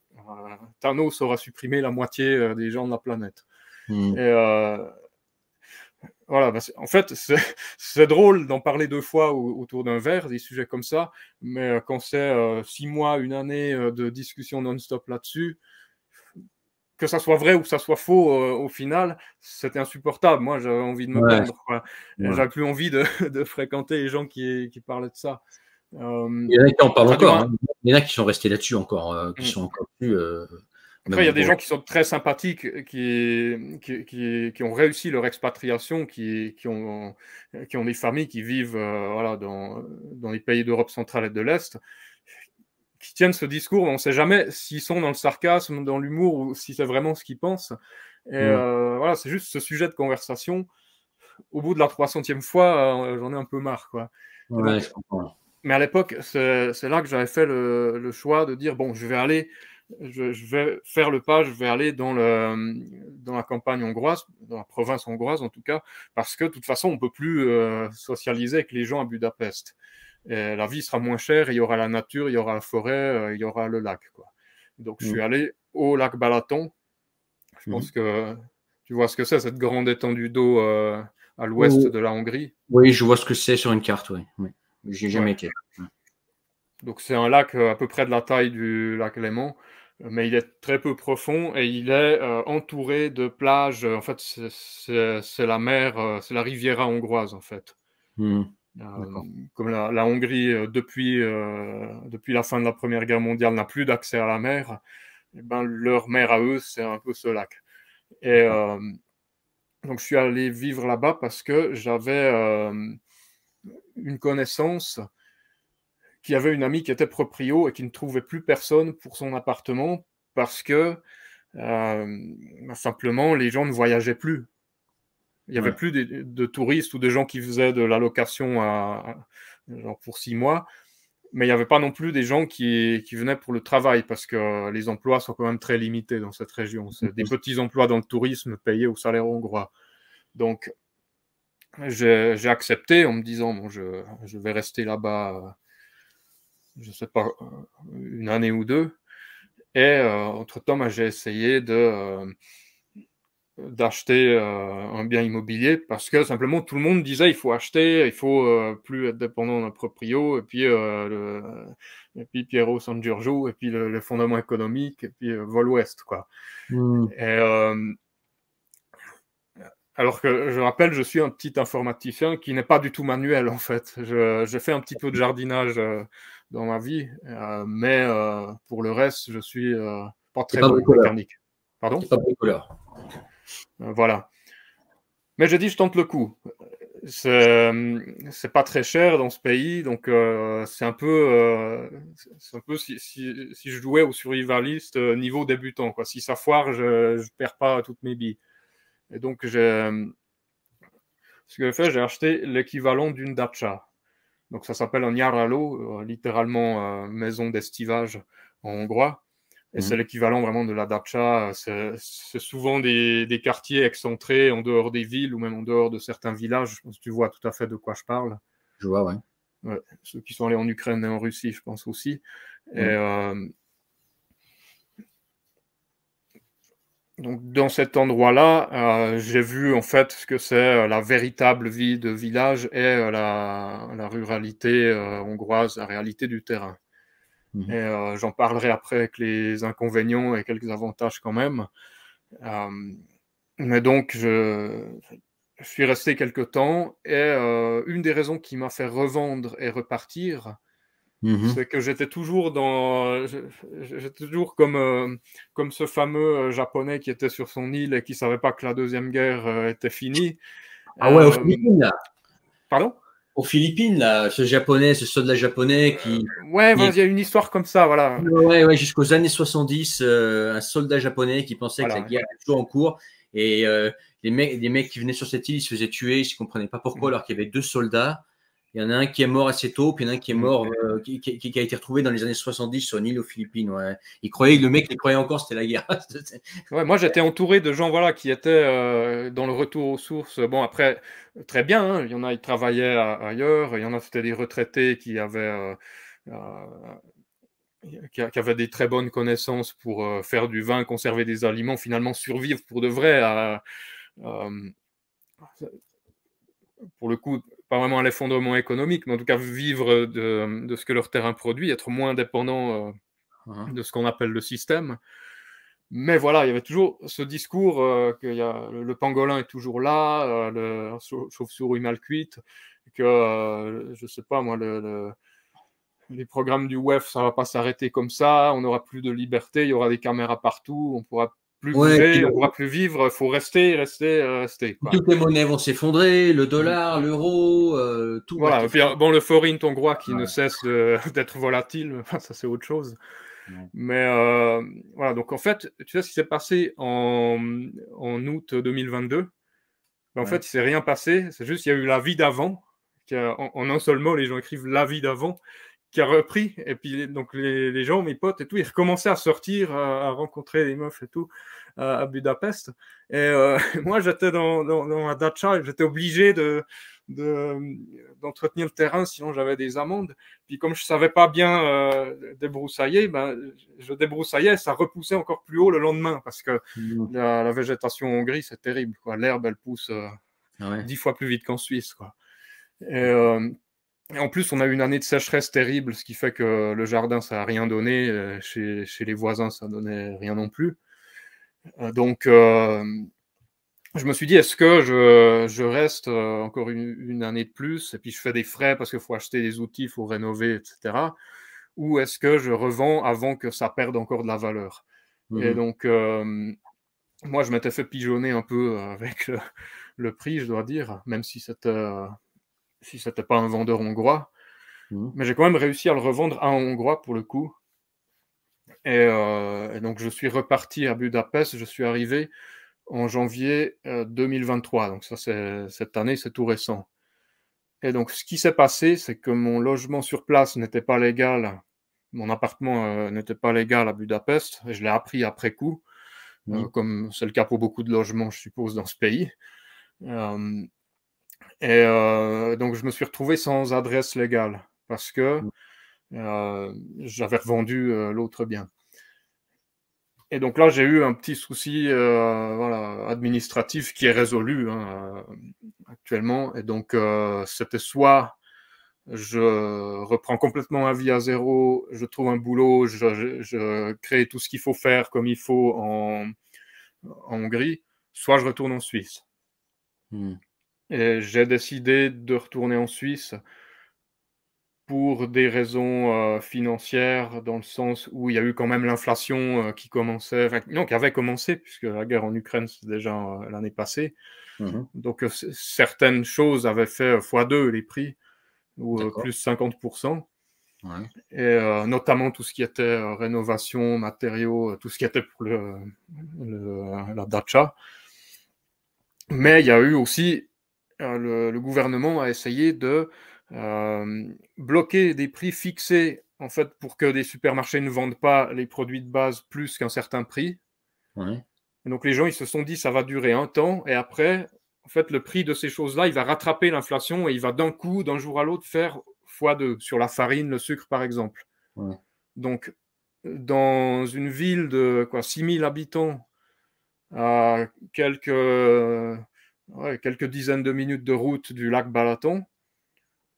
Thanos aura supprimé la moitié des gens de la planète. Mm. Et voilà, en fait, c'est drôle d'en parler 2 fois autour d'un verre, des sujets comme ça, mais quand c'est 6 mois, une année de discussion non-stop là-dessus, que ça soit vrai ou que ça soit faux, au final, c'était insupportable. Moi, j'avais envie de me Ouais, pendre, quoi. ouais. J'avais plus envie de fréquenter les gens qui parlaient de ça. Il y en a qui en parlent Enfin, du encore. moins, Hein. Il y en a qui sont restés là-dessus encore, qui mm. sont encore plus. Après, il y a Même des bon. gens qui sont très sympathiques, qui ont réussi leur expatriation, qui ont des familles qui vivent voilà, dans les pays d'Europe centrale et de l'Est, qui tiennent ce discours, mais on ne sait jamais s'ils sont dans le sarcasme, dans l'humour, ou si c'est vraiment ce qu'ils pensent. Et Mm. voilà, c'est juste ce sujet de conversation. Au bout de la 300e fois, j'en ai un peu marre, quoi. Et Ouais, donc, je comprends. mais à l'époque, c'est là que j'avais fait le choix de dire, bon, je vais faire le pas, je vais aller dans la campagne hongroise, dans la province hongroise en tout cas, parce que de toute façon, on ne peut plus socialiser avec les gens à Budapest. Et la vie sera moins chère, il y aura la nature, il y aura la forêt, il y aura le lac, quoi. Donc, je Mm. suis allé au lac Balaton. Je Mm. pense que tu vois ce que c'est, cette grande étendue d'eau à l'ouest Oui, de la Hongrie. oui, je vois ce que c'est sur une carte, oui. Oui. J'y ai Ouais. jamais été. Ouais. Donc c'est un lac à peu près de la taille du lac Léman, mais il est très peu profond, et il est entouré de plages. En fait, c'est la mer, c'est la Riviera hongroise, en fait. Mm. Euh, D'accord. Comme la Hongrie, depuis la fin de la Première Guerre mondiale, n'a plus d'accès à la mer, eh ben, leur mer à eux, c'est un peu ce lac. Et D'accord. donc je suis allé vivre là-bas parce que j'avais une connaissance qui avait une amie qui était proprio et qui ne trouvait plus personne pour son appartement parce que simplement les gens ne voyageaient plus. Il n'y avait Ouais. plus de touristes ou de gens qui faisaient de la location genre pour 6 mois, mais il n'y avait pas non plus des gens qui venaient pour le travail, parce que les emplois sont quand même très limités dans cette région. C'est des petits emplois dans le tourisme payés au salaire hongrois. Donc j'ai accepté en me disant, bon, je vais rester là-bas, je ne sais pas, une année ou deux. Et entre-temps, j'ai essayé d'acheter un bien immobilier, parce que simplement tout le monde disait il faut acheter, il faut plus être dépendant d'un proprio, et puis Piero San Giorgio, et puis le fondement économique, et puis Vol Ouest, quoi. Mm. Et alors que je rappelle, je suis un petit informaticien qui n'est pas du tout manuel, en fait. J'ai fait un petit peu de jardinage dans ma vie, mais pour le reste, je suis pas T'es très pas bon en bricoleur. mécanique. Pardon? T'es pas bricoleur. Voilà. Mais j'ai dit, je tente le coup. C'est pas très cher dans ce pays, donc c'est un peu si je jouais au survivaliste niveau débutant, quoi. Si ça foire, je perds pas toutes mes billes. Et donc ce que j'ai fait, j'ai acheté l'équivalent d'une dacha. Donc ça s'appelle un nyaraló, littéralement maison d'estivage en hongrois. Et c'est Mm. l'équivalent vraiment de la dacha. C'est souvent des quartiers excentrés en dehors des villes, ou même en dehors de certains villages. Je pense que tu vois tout à fait de quoi je parle. Je vois, ouais. Ouais. Ceux qui sont allés en Ukraine et en Russie, je pense aussi. Et Mm. donc dans cet endroit-là, j'ai vu en fait ce que c'est la véritable vie de village, et la ruralité hongroise, la réalité du terrain. Et Mm. j'en parlerai après avec les inconvénients et quelques avantages quand même. Mais donc, je suis resté quelque temps, et une des raisons qui m'a fait revendre et repartir, Mhm. c'est que j'étais toujours j'étais toujours comme ce fameux japonais qui était sur son île et qui savait pas que la Deuxième Guerre était finie. Ah ouais, aux Euh, Philippines, là. Pardon? Aux Philippines, là, ce japonais, ce soldat japonais Ouais, qui voilà, est il y a une histoire comme ça, voilà. ouais, ouais, jusqu'aux années 70, un soldat japonais qui pensait que la Voilà. guerre était toujours en cours. Et les mecs qui venaient sur cette île, ils se faisaient tuer, ils ne comprenaient pas pourquoi, alors qu'il y avait deux soldats. Il y en a un qui est mort assez tôt, puis il y en a un qui est mort, qui a été retrouvé dans les années 70 sur une île aux Philippines. Ouais. Le mec, il croyait encore c'était la guerre. Ouais, moi, j'étais entouré de gens voilà, qui étaient dans le retour aux sources. Bon, après, très bien, hein, il y en a, ils travaillaient ailleurs. Il y en a, c'était des retraités qui avaient des très bonnes connaissances pour faire du vin, conserver des aliments, finalement survivre pour de vrai pour le coup, pas vraiment à l'effondrement économique, mais en tout cas vivre de ce que leur terrain produit, être moins dépendant de ce qu'on appelle le système. Mais voilà, il y avait toujours ce discours que le pangolin est toujours là, la chauve-souris mal cuite, que je sais pas moi, les programmes du WEF, ça va pas s'arrêter comme ça, on n'aura plus de liberté, il y aura des caméras partout, on pourra plus bouger, on pourra plus vivre, il faut rester. Quoi. Toutes les monnaies vont s'effondrer, le dollar, l'euro, tout. Voilà, et puis bon, le forint hongrois qui ne cesse d'être volatile, ça c'est autre chose. Mais voilà, donc en fait, tu sais ce qui s'est passé en août 2022. En fait, il s'est rien passé, c'est juste qu'il y a eu la vie d'avant. En un seul mot, les gens écrivent la vie d'avant, qui a repris. Et puis, donc, les gens, mes potes et tout, ils recommençaient à sortir, à rencontrer les meufs et tout, à Budapest. Et moi, j'étais dans ma dacha, j'étais obligé d'entretenir le terrain, sinon j'avais des amendes. Puis comme je savais pas bien débroussailler, ben, je débroussaillais, ça repoussait encore plus haut le lendemain, parce que la végétation en Hongrie, c'est terrible, quoi. L'herbe, elle pousse 10 fois plus vite qu'en Suisse, quoi. Et en plus, on a eu une année de sécheresse terrible, ce qui fait que le jardin, ça n'a rien donné. Chez les voisins, ça donnait rien non plus. Donc, je me suis dit, est-ce que je reste encore une année de plus et puis je fais des frais parce qu'il faut acheter des outils, il faut rénover, etc. Ou est-ce que je revends avant que ça perde encore de la valeur? Et donc, moi, je m'étais fait pigeonner un peu avec le prix, je dois dire, même si c'était pas un vendeur hongrois. Mais j'ai quand même réussi à le revendre à un hongrois pour le coup. Et donc, je suis reparti à Budapest, je suis arrivé en janvier 2023. Donc ça, cette année, c'est tout récent. Et donc, ce qui s'est passé, c'est que mon logement sur place n'était pas légal. Mon appartement n'était pas légal à Budapest. Et je l'ai appris après coup, comme c'est le cas pour beaucoup de logements, je suppose, dans ce pays. Donc, je me suis retrouvé sans adresse légale parce que j'avais revendu l'autre bien. Et donc là, j'ai eu un petit souci administratif qui est résolu actuellement. Et donc, c'était soit je reprends complètement ma vie à zéro, je trouve un boulot, je crée tout ce qu'il faut faire comme il faut en Hongrie, soit je retourne en Suisse. Et j'ai décidé de retourner en Suisse pour des raisons financières, dans le sens où il y a eu quand même l'inflation qui avait commencé, puisque la guerre en Ukraine, c'est déjà l'année passée. Donc, certaines choses avaient fait x2 les prix, ou plus 50%. Et notamment tout ce qui était rénovation, matériaux, tout ce qui était pour la dacha. Mais il y a eu aussi, le gouvernement a essayé de bloquer des prix fixés en fait pour que des supermarchés ne vendent pas les produits de base plus qu'un certain prix. Et donc les gens ils se sont dit ça va durer un temps et après en fait le prix de ces choses-là il va rattraper l'inflation et il va d'un coup d'un jour à l'autre faire x2 sur la farine, le sucre par exemple. Donc dans une ville de 6000 habitants à quelques dizaines de minutes de route du lac Balaton,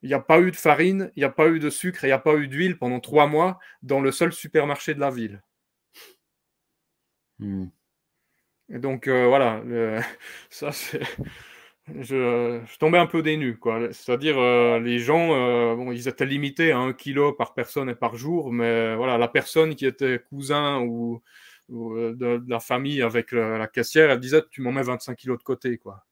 il n'y a pas eu de farine, il n'y a pas eu de sucre et il n'y a pas eu d'huile pendant 3 mois dans le seul supermarché de la ville. Et donc, voilà, ça c'est... Je tombais un peu des nues, quoi. C'est-à-dire, les gens, bon, ils étaient limités à 1 kilo par personne et par jour, mais voilà, la personne qui était cousin ou de la famille avec la caissière, elle disait, tu m'en mets 25 kilos de côté, quoi.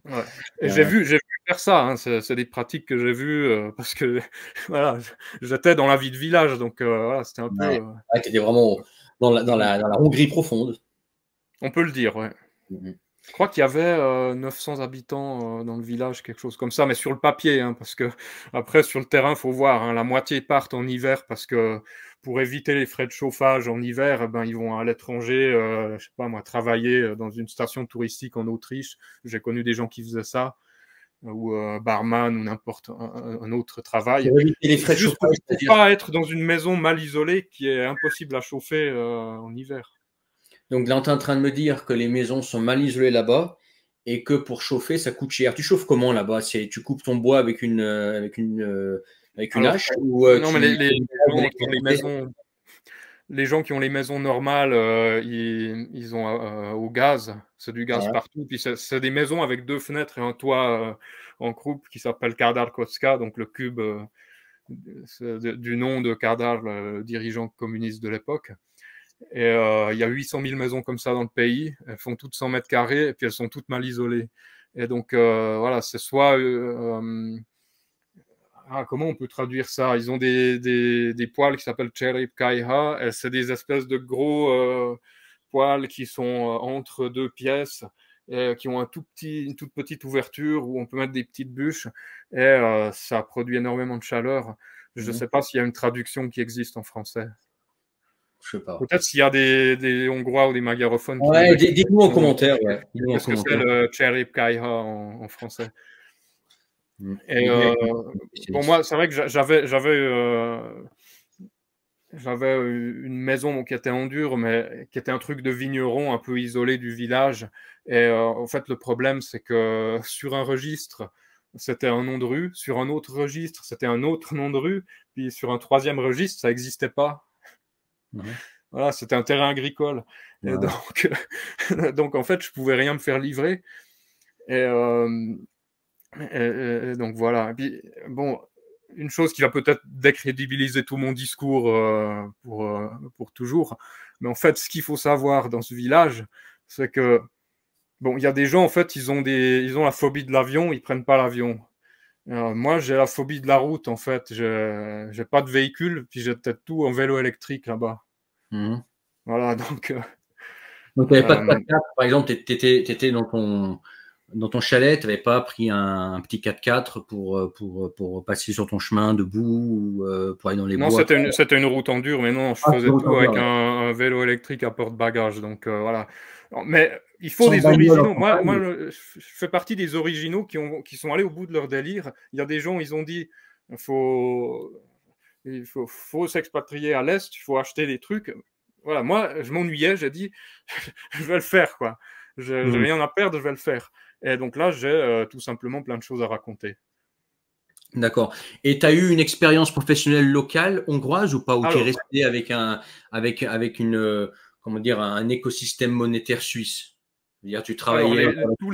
Ouais. Et j'ai vu faire ça, hein. C'est des pratiques que j'ai vues parce que voilà, j'étais dans la vie de village, donc voilà, c'était un peu. Tu étais vraiment dans la Hongrie profonde. On peut le dire, ouais. Je crois qu'il y avait 900 habitants dans le village, quelque chose comme ça, mais sur le papier, hein, parce que après sur le terrain, faut voir, hein, la moitié partent en hiver parce que pour éviter les frais de chauffage en hiver, ben ils vont à l'étranger, je sais pas moi, travailler dans une station touristique en Autriche. J'ai connu des gens qui faisaient ça, ou barman ou n'importe un autre travail, Pour éviter les frais de juste chauffage, pour c'est-à-dire. pas être dans une maison mal isolée qui est impossible à chauffer en hiver. Donc là, tu es en train de me dire que les maisons sont mal isolées là-bas et que pour chauffer, ça coûte cher. Tu chauffes comment là-bas? Tu coupes ton bois avec une Alors, hache ou non, mais tu les de gens qui ont les l'électricité? maisons, les gens qui ont les maisons normales, ils ont au gaz, c'est du gaz Ouais. partout. Puis c'est des maisons avec 2 fenêtres et un toit en croupe qui s'appelle Kardar Kocka, donc le cube du nom de Kardar, le dirigeant communiste de l'époque. Et il y a 800 000 maisons comme ça dans le pays. Elles font toutes 100 mètres carrés et puis elles sont toutes mal isolées. Et donc voilà, c'est soit comment on peut traduire ça? Ils ont des poils qui s'appellent Cherib Kaiha. C'est des espèces de gros poils qui sont entre 2 pièces, qui ont une toute petite ouverture où on peut mettre des petites bûches. Et ça produit énormément de chaleur. Je ne Mhm. sais pas s'il y a une traduction qui existe en français. Je sais pas. Peut-être s'il y a des Hongrois ou des magarophones qui nous Ouais, écoutent. dites-nous en commentaire. Ouais. Dites-nous en Qu'est-ce que c'est commentaire. le Cherib Kaiha en français? Mhm. Et Dites-nous avec les bon, spécialistes. moi, c'est vrai que j'avais une maison qui était en dur, mais qui était un truc de vigneron un peu isolé du village. Et en fait, le problème, c'est que sur un registre, c'était un nom de rue, sur un autre registre, c'était un autre nom de rue, puis sur un troisième registre, ça n'existait pas. Mhm. Voilà, c'était un terrain agricole. Et Ouais. donc, donc en fait, je pouvais rien me faire livrer. Et, donc voilà. Et puis, bon, une chose qui va peut-être décrédibiliser tout mon discours pour toujours, mais en fait, ce qu'il faut savoir dans ce village, c'est que bon, il y a des gens en fait, ils ont la phobie de l'avion, ils prennent pas l'avion. Moi, j'ai la phobie de la route en fait. J'ai pas de véhicule, puis j'ai peut-être tout en vélo électrique là-bas. Mhm. Voilà, donc Donc, tu n'avais pas de euh, 4x4, par exemple, tu étais dans ton chalet, tu n'avais pas pris un petit 4x4 pour passer sur ton chemin debout ou pour aller dans les non, bois. c'était une route en dur, mais non, je Ah, faisais sur autant tout dire, avec ouais. un vélo électrique à porte-bagages. Donc voilà. Non, mais il faut Sans des bagnole en originaux. campagne. Je fais partie des originaux qui sont allés au bout de leur délire. Il y a des gens, ils ont dit, faut, faut s'expatrier à l'Est, il faut acheter des trucs. Voilà, moi, je m'ennuyais, j'ai dit, je vais le faire, quoi. J'ai Mhm. rien à perdre, je vais le faire. Et donc là, j'ai tout simplement plein de choses à raconter. D'accord. Et tu as eu une expérience professionnelle locale hongroise ou pas, où tu es Alors, resté avec comment dire, un écosystème monétaire suisse? C'est-à-dire, tu alors travaillais pour tous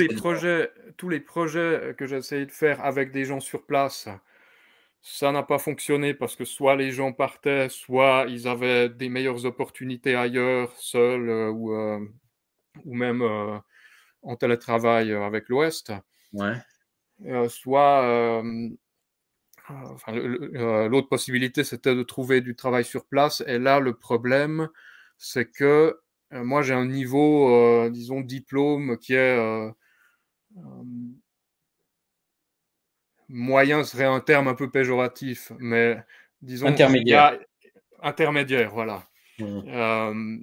les projets que j'ai essayé de faire avec des gens sur place, ça n'a pas fonctionné parce que soit les gens partaient, soit ils avaient des meilleures opportunités ailleurs, seuls ou même en télétravail avec l'Ouest. Ouais. Soit, enfin, l'autre possibilité, c'était de trouver du travail sur place. Et là, le problème, c'est que moi, j'ai un niveau, disons, diplôme qui est moyen serait un terme un peu péjoratif, mais disons, il y Intermédiaire. a intermédiaire, voilà. Mhm. Euh,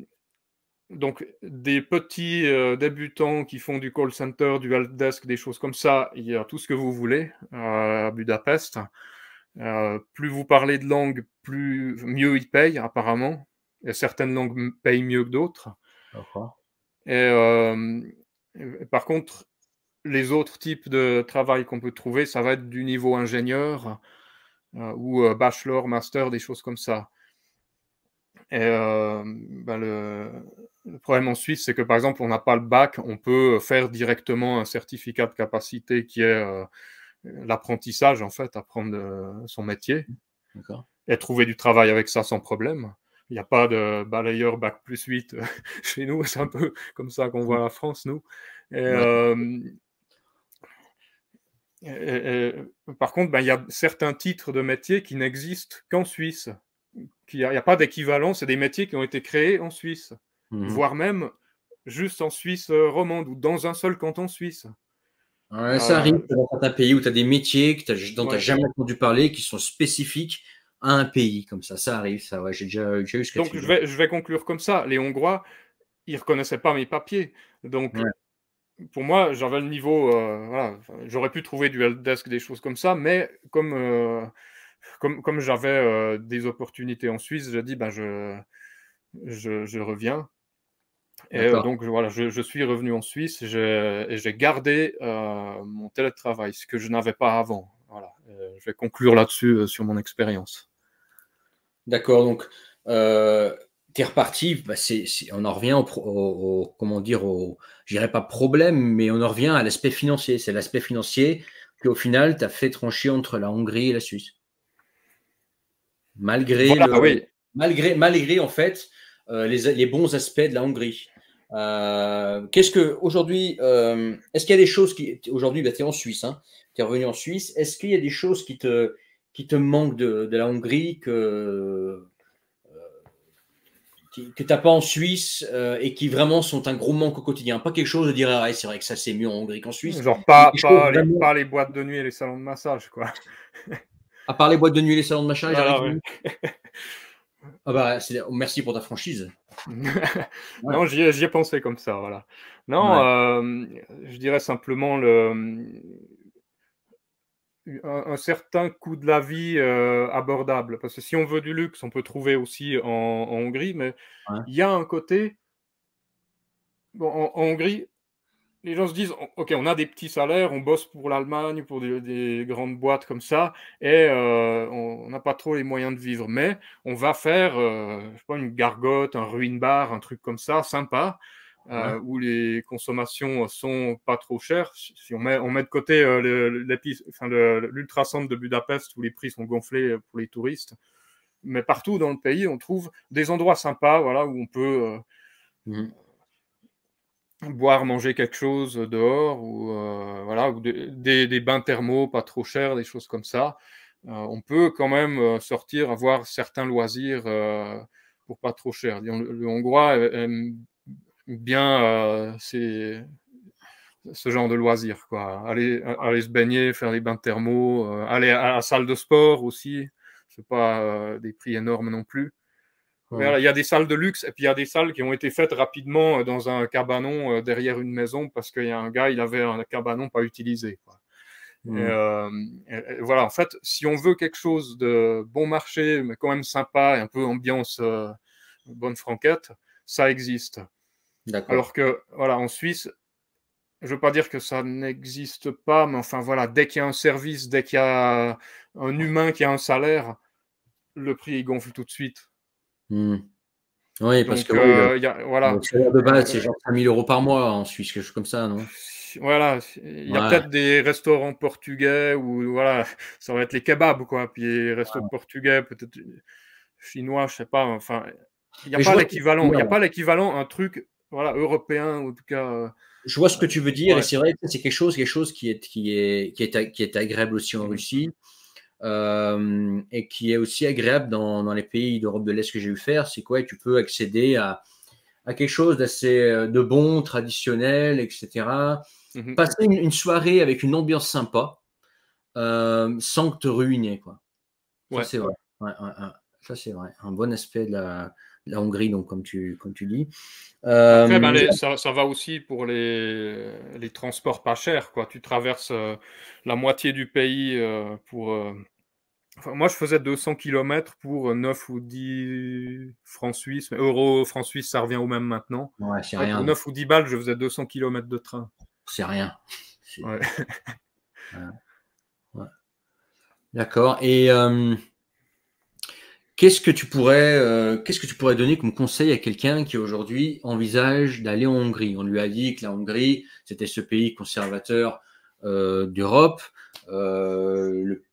donc, des petits débutants qui font du call center, du helpdesk, des choses comme ça, il y a tout ce que vous voulez à Budapest. Plus vous parlez de langue, mieux ils payent, apparemment. Et certaines langues payent mieux que d'autres. D'accord. Et, par contre, les autres types de travail qu'on peut trouver, ça va être du niveau ingénieur ou bachelor, master, des choses comme ça. Et ben le problème en Suisse, c'est que par exemple, on n'a pas le bac, on peut faire directement un certificat de capacité qui est l'apprentissage, en fait, apprendre son métier D'accord. et trouver du travail avec ça sans problème. Il n'y a pas de balayeur bac plus 8 chez nous, c'est un peu comme ça qu'on voit la France, nous. Et, Ouais. par contre, ben, il y a certains titres de métiers qui n'existent qu'en Suisse. Il n'y a pas d'équivalent, c'est des métiers qui ont été créés en Suisse, Mhm. voire même juste en Suisse romande ou dans un seul canton suisse. Ouais, ça arrive dans certains pays où tu as des métiers dont tu n'as Ouais. jamais entendu parler, qui sont spécifiques à un pays comme ça. Ça arrive, ça. Ouais, j'ai déjà eu ce cas de Donc figure. je vais conclure comme ça. Les Hongrois, ils reconnaissaient pas mes papiers. Donc Ouais. pour moi, j'avais le niveau, voilà, j'aurais pu trouver du helpdesk, des choses comme ça, mais comme j'avais des opportunités en Suisse, j'ai dit, ben, je reviens. Et D'accord. donc, voilà, je suis revenu en Suisse et j'ai gardé mon télétravail, ce que je n'avais pas avant. Voilà. Je vais conclure là-dessus sur mon expérience. D'accord. Donc, tu es reparti. Bah, on en revient comment dire, je dirais pas problème, mais on en revient à l'aspect financier. C'est l'aspect financier qu'au final, tu as fait trancher entre la Hongrie et la Suisse. Malgré Voilà, oui. malgré en fait les bons aspects de la Hongrie. Qu'est-ce que aujourd'hui, est-ce qu'il y a des choses qui aujourd'hui, bah, tu es en Suisse, hein, tu es revenu en Suisse, est-ce qu'il y a des choses qui te manquent de la Hongrie que tu n'as pas en Suisse et qui vraiment sont un gros manque au quotidien? Pas quelque chose de dire, ah, ouais, c'est vrai que ça c'est mieux en Hongrie qu'en Suisse, Genre mais quelque chose vraiment, pas les boîtes de nuit et les salons de massage, quoi. à part les boîtes de nuit et les salons de machin, j'ai rien Voilà, qui ouais. manque. Ah bah, merci pour ta franchise. Ouais, Non, j'y ai pensé comme ça, voilà. Non, ouais, je dirais simplement un certain coût de la vie abordable. Parce que si on veut du luxe, on peut trouver aussi en Hongrie, mais ouais, il y a un côté, bon, en Hongrie, les gens se disent, OK, on a des petits salaires, on bosse pour l'Allemagne, pour des grandes boîtes comme ça, et on n'a pas trop les moyens de vivre. Mais on va faire, je sais pas, une gargote, un ruin bar, un truc comme ça, sympa, ouais, où les consommations sont pas trop chères. Si on met de côté l'ultracentre de Budapest, où les prix sont gonflés pour les touristes. Mais partout dans le pays, on trouve des endroits sympas, voilà, où on peut mhm, boire, manger quelque chose dehors ou voilà, ou des bains thermaux pas trop chers, des choses comme ça. On peut quand même sortir, avoir certains loisirs pour pas trop cher. Disons, le Hongrois aime bien ce genre de loisirs, quoi. Aller se baigner, faire des bains thermaux, aller à la salle de sport aussi. C'est pas des prix énormes non plus. ouais. Voilà, il y a des salles de luxe et puis il y a des salles qui ont été faites rapidement dans un cabanon derrière une maison parce qu'il y a un gars, il avait un cabanon pas utilisé, quoi. Mhm. Et voilà, en fait, si on veut quelque chose de bon marché, mais quand même sympa et un peu ambiance bonne franquette, ça existe. D'accord. Alors que, voilà, en Suisse, je veux pas dire que ça n'existe pas, mais enfin, voilà, dès qu'il y a un service, dès qu'il y a un humain qui a un salaire, le prix il gonfle tout de suite. Mhm. Oui, parce que Donc, oui, le voilà. salaire de base, c'est Euh, genre 5 000 € par mois en Suisse, quelque chose comme ça, non? voilà, il y a Ouais, peut-être des restaurants portugais où voilà, ça va être les kebabs, quoi. Puis les restos portugais, peut-être chinois, je sais pas. Enfin, il n'y a mais je pas vois ce que tu veux l'équivalent. Il dire, n'y a ouais. pas l'équivalent, un truc, voilà, européen, en tout cas. Je vois ce que tu veux dire, et Ouais. c'est vrai que c'est quelque chose qui est agréable aussi en Mhm. Russie, et qui est aussi agréable dans les pays d'Europe de l'Est que j'ai eu faire. C'est quoi? Tu peux accéder à quelque chose d'assez de bon, traditionnel, etc. Mhm. Passer une soirée avec une ambiance sympa, sans te ruiner, quoi. Ça, Ouais. c'est vrai. Ouais, ouais, ouais. Ça, c'est vrai. Un bon aspect de la Hongrie, donc, comme tu dis. Après, ben, Euh, ça va aussi pour les transports pas chers, quoi. Tu traverses la moitié du pays pour. Enfin, moi, je faisais 200 kilomètres pour 9 ou 10 francs suisses. Mais euros, francs suisses, ça revient au même maintenant. ouais, c'est Ouais, rien. pour Donc, 9 ou 10 balles, je faisais 200 kilomètres de train. c'est rien. C'est- Ouais. ouais, ouais. D'accord. Et qu'est-ce que tu pourrais donner comme conseil à quelqu'un qui aujourd'hui envisage d'aller en Hongrie? On lui a dit que la Hongrie, c'était ce pays conservateur d'Europe,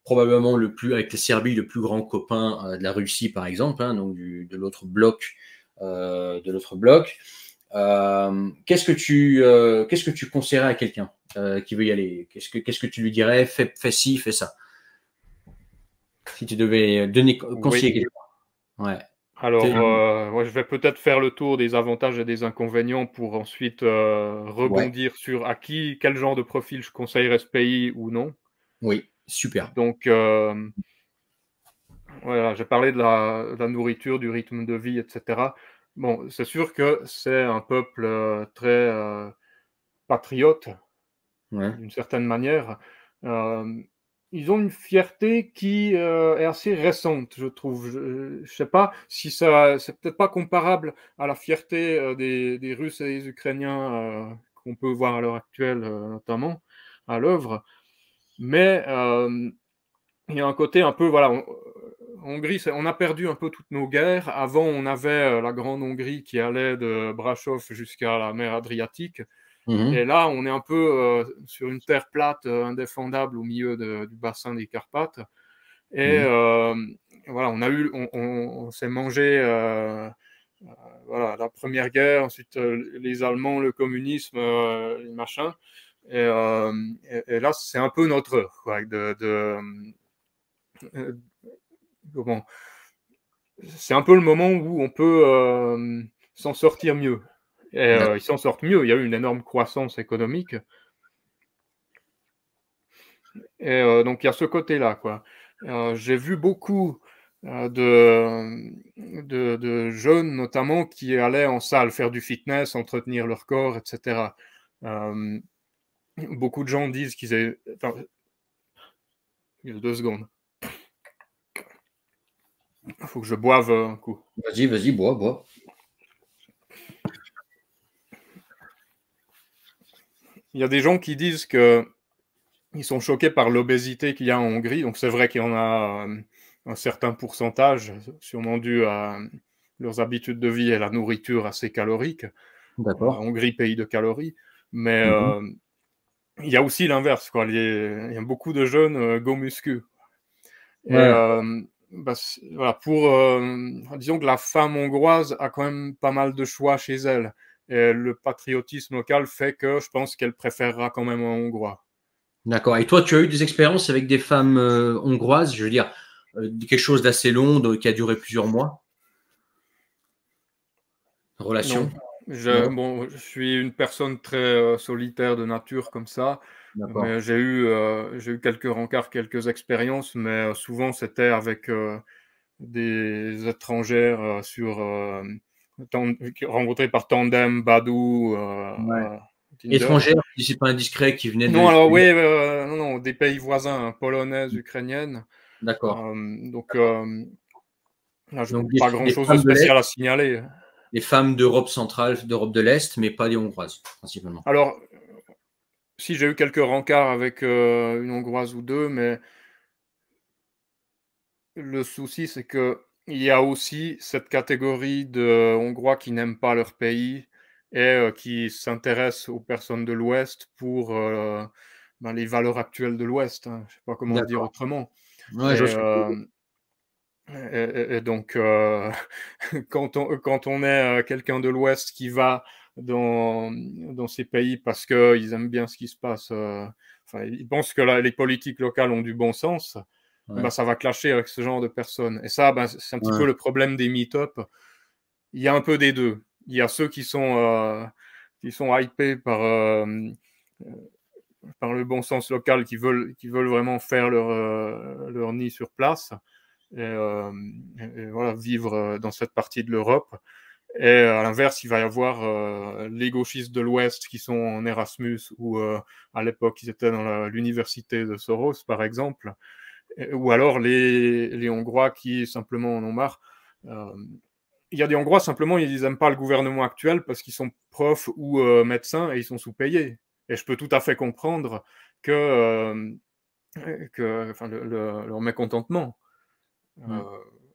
probablement avec la Serbie, le plus grand copain de la Russie, par exemple, hein, donc de l'autre bloc, qu'est-ce que tu conseillerais à quelqu'un qui veut y aller? Qu'est-ce que tu lui dirais? Fais ci, fais ça. Si tu devais donner Oui. conseiller quelqu'un. Ouais. Alors, ouais, je vais peut-être faire le tour des avantages et des inconvénients pour ensuite Ouais, rebondir sur quel genre de profil je conseillerais ce pays ou non. oui, super. Donc, voilà, j'ai parlé de la nourriture, du rythme de vie, etc. Bon, c'est sûr que c'est un peuple très patriote, Ouais. d'une certaine manière. Euh, Ils ont une fierté qui est assez récente, je trouve. Je sais pas si ça, c'est peut-être pas comparable à la fierté des Russes et des Ukrainiens qu'on peut voir à l'heure actuelle, notamment à l'œuvre. Mais il y a un côté un peu, voilà, Hongrie, on a perdu un peu toutes nos guerres. Avant, on avait la Grande Hongrie qui allait de Brasov jusqu'à la mer Adriatique. Et Mhm. là, on est un peu sur une terre plate, indéfendable au milieu du bassin des Carpates. Et Mhm. voilà, on s'est mangé voilà, la Première Guerre, ensuite les Allemands, le communisme, les machins. Et là, c'est un peu notre heure, quoi, euh, comment c'est un peu le moment où on peut s'en sortir mieux. Et ils s'en sortent mieux. Il y a eu une énorme croissance économique. Et donc il y a ce côté-là, quoi. J'ai vu beaucoup de jeunes, notamment, qui allaient en salle faire du fitness, entretenir leur corps, etc. Euh, Beaucoup de gens disent qu'ils avaient... Attends, il y a 2 secondes. Il faut que je boive un coup. Vas-y, vas-y, bois, bois. Il y a des gens qui disent que ils sont choqués par l'obésité qu'il y a en Hongrie. Donc c'est vrai qu'il y en a un certain pourcentage, sûrement dû à leurs habitudes de vie et la nourriture assez calorique. D'accord. Hongrie, pays de calories. Mais Mhm. il y a aussi l'inverse, quoi. Il y a beaucoup de jeunes go muscu. Et Ouais. bah, voilà, disons que la femme hongroise a quand même pas mal de choix chez elle. Et le patriotisme local fait que je pense qu'elle préférera quand même un Hongrois. D'accord. Et toi, tu as eu des expériences avec des femmes hongroises, je veux dire, quelque chose d'assez long, qui a duré plusieurs mois, Non. relation? Non? Bon, je suis une personne très solitaire de nature comme ça, D'accord. mais j'ai eu quelques rencarts, quelques expériences, mais souvent c'était avec des étrangères rencontrées par Tandem, Badoo, Ouais. Tinder. Étrangère, si c'est pas indiscret, qui venait Non, de. alors oui, non, non, des pays voisins, hein, polonaises, ukrainiennes. D'accord. Donc là, Donc pas des grand-chose de femmes de l'Est, spécial à signaler. des femmes d'Europe centrale, d'Europe de l'Est, mais pas des Hongroises, principalement. Alors, si j'ai eu quelques rencarts avec une Hongroise ou deux, mais le souci, c'est que il y a aussi cette catégorie de Hongrois qui n'aiment pas leur pays et qui s'intéressent aux personnes de l'Ouest pour ben, les valeurs actuelles de l'Ouest, hein. Je sais pas comment le dire D'accord. autrement. Ouais, Et, je vois ce que tu veux dire. et donc, quand on est quelqu'un de l'Ouest qui va dans ces pays parce qu'ils aiment bien ce qui se passe, enfin, ils pensent que les politiques locales ont du bon sens, bah, Ouais. ça va clasher avec ce genre de personnes. Et ça, bah, c'est un petit Ouais. peu le problème des meet-up. Il y a un peu des deux. Il y a ceux qui sont hypés par le bon sens local, qui veulent vraiment faire leur nid sur place et voilà, vivre dans cette partie de l'Europe. Et à l'inverse, il va y avoir les gauchistes de l'Ouest qui sont en Erasmus ou à l'époque ils étaient dans l'université de Soros, par exemple, ou alors les Hongrois qui simplement en ont marre. Euh, il y a des Hongrois simplement ils n'aiment pas le gouvernement actuel parce qu'ils sont profs ou médecins et ils sont sous-payés. Et je peux tout à fait comprendre enfin, leur mécontentement. Mm. Euh,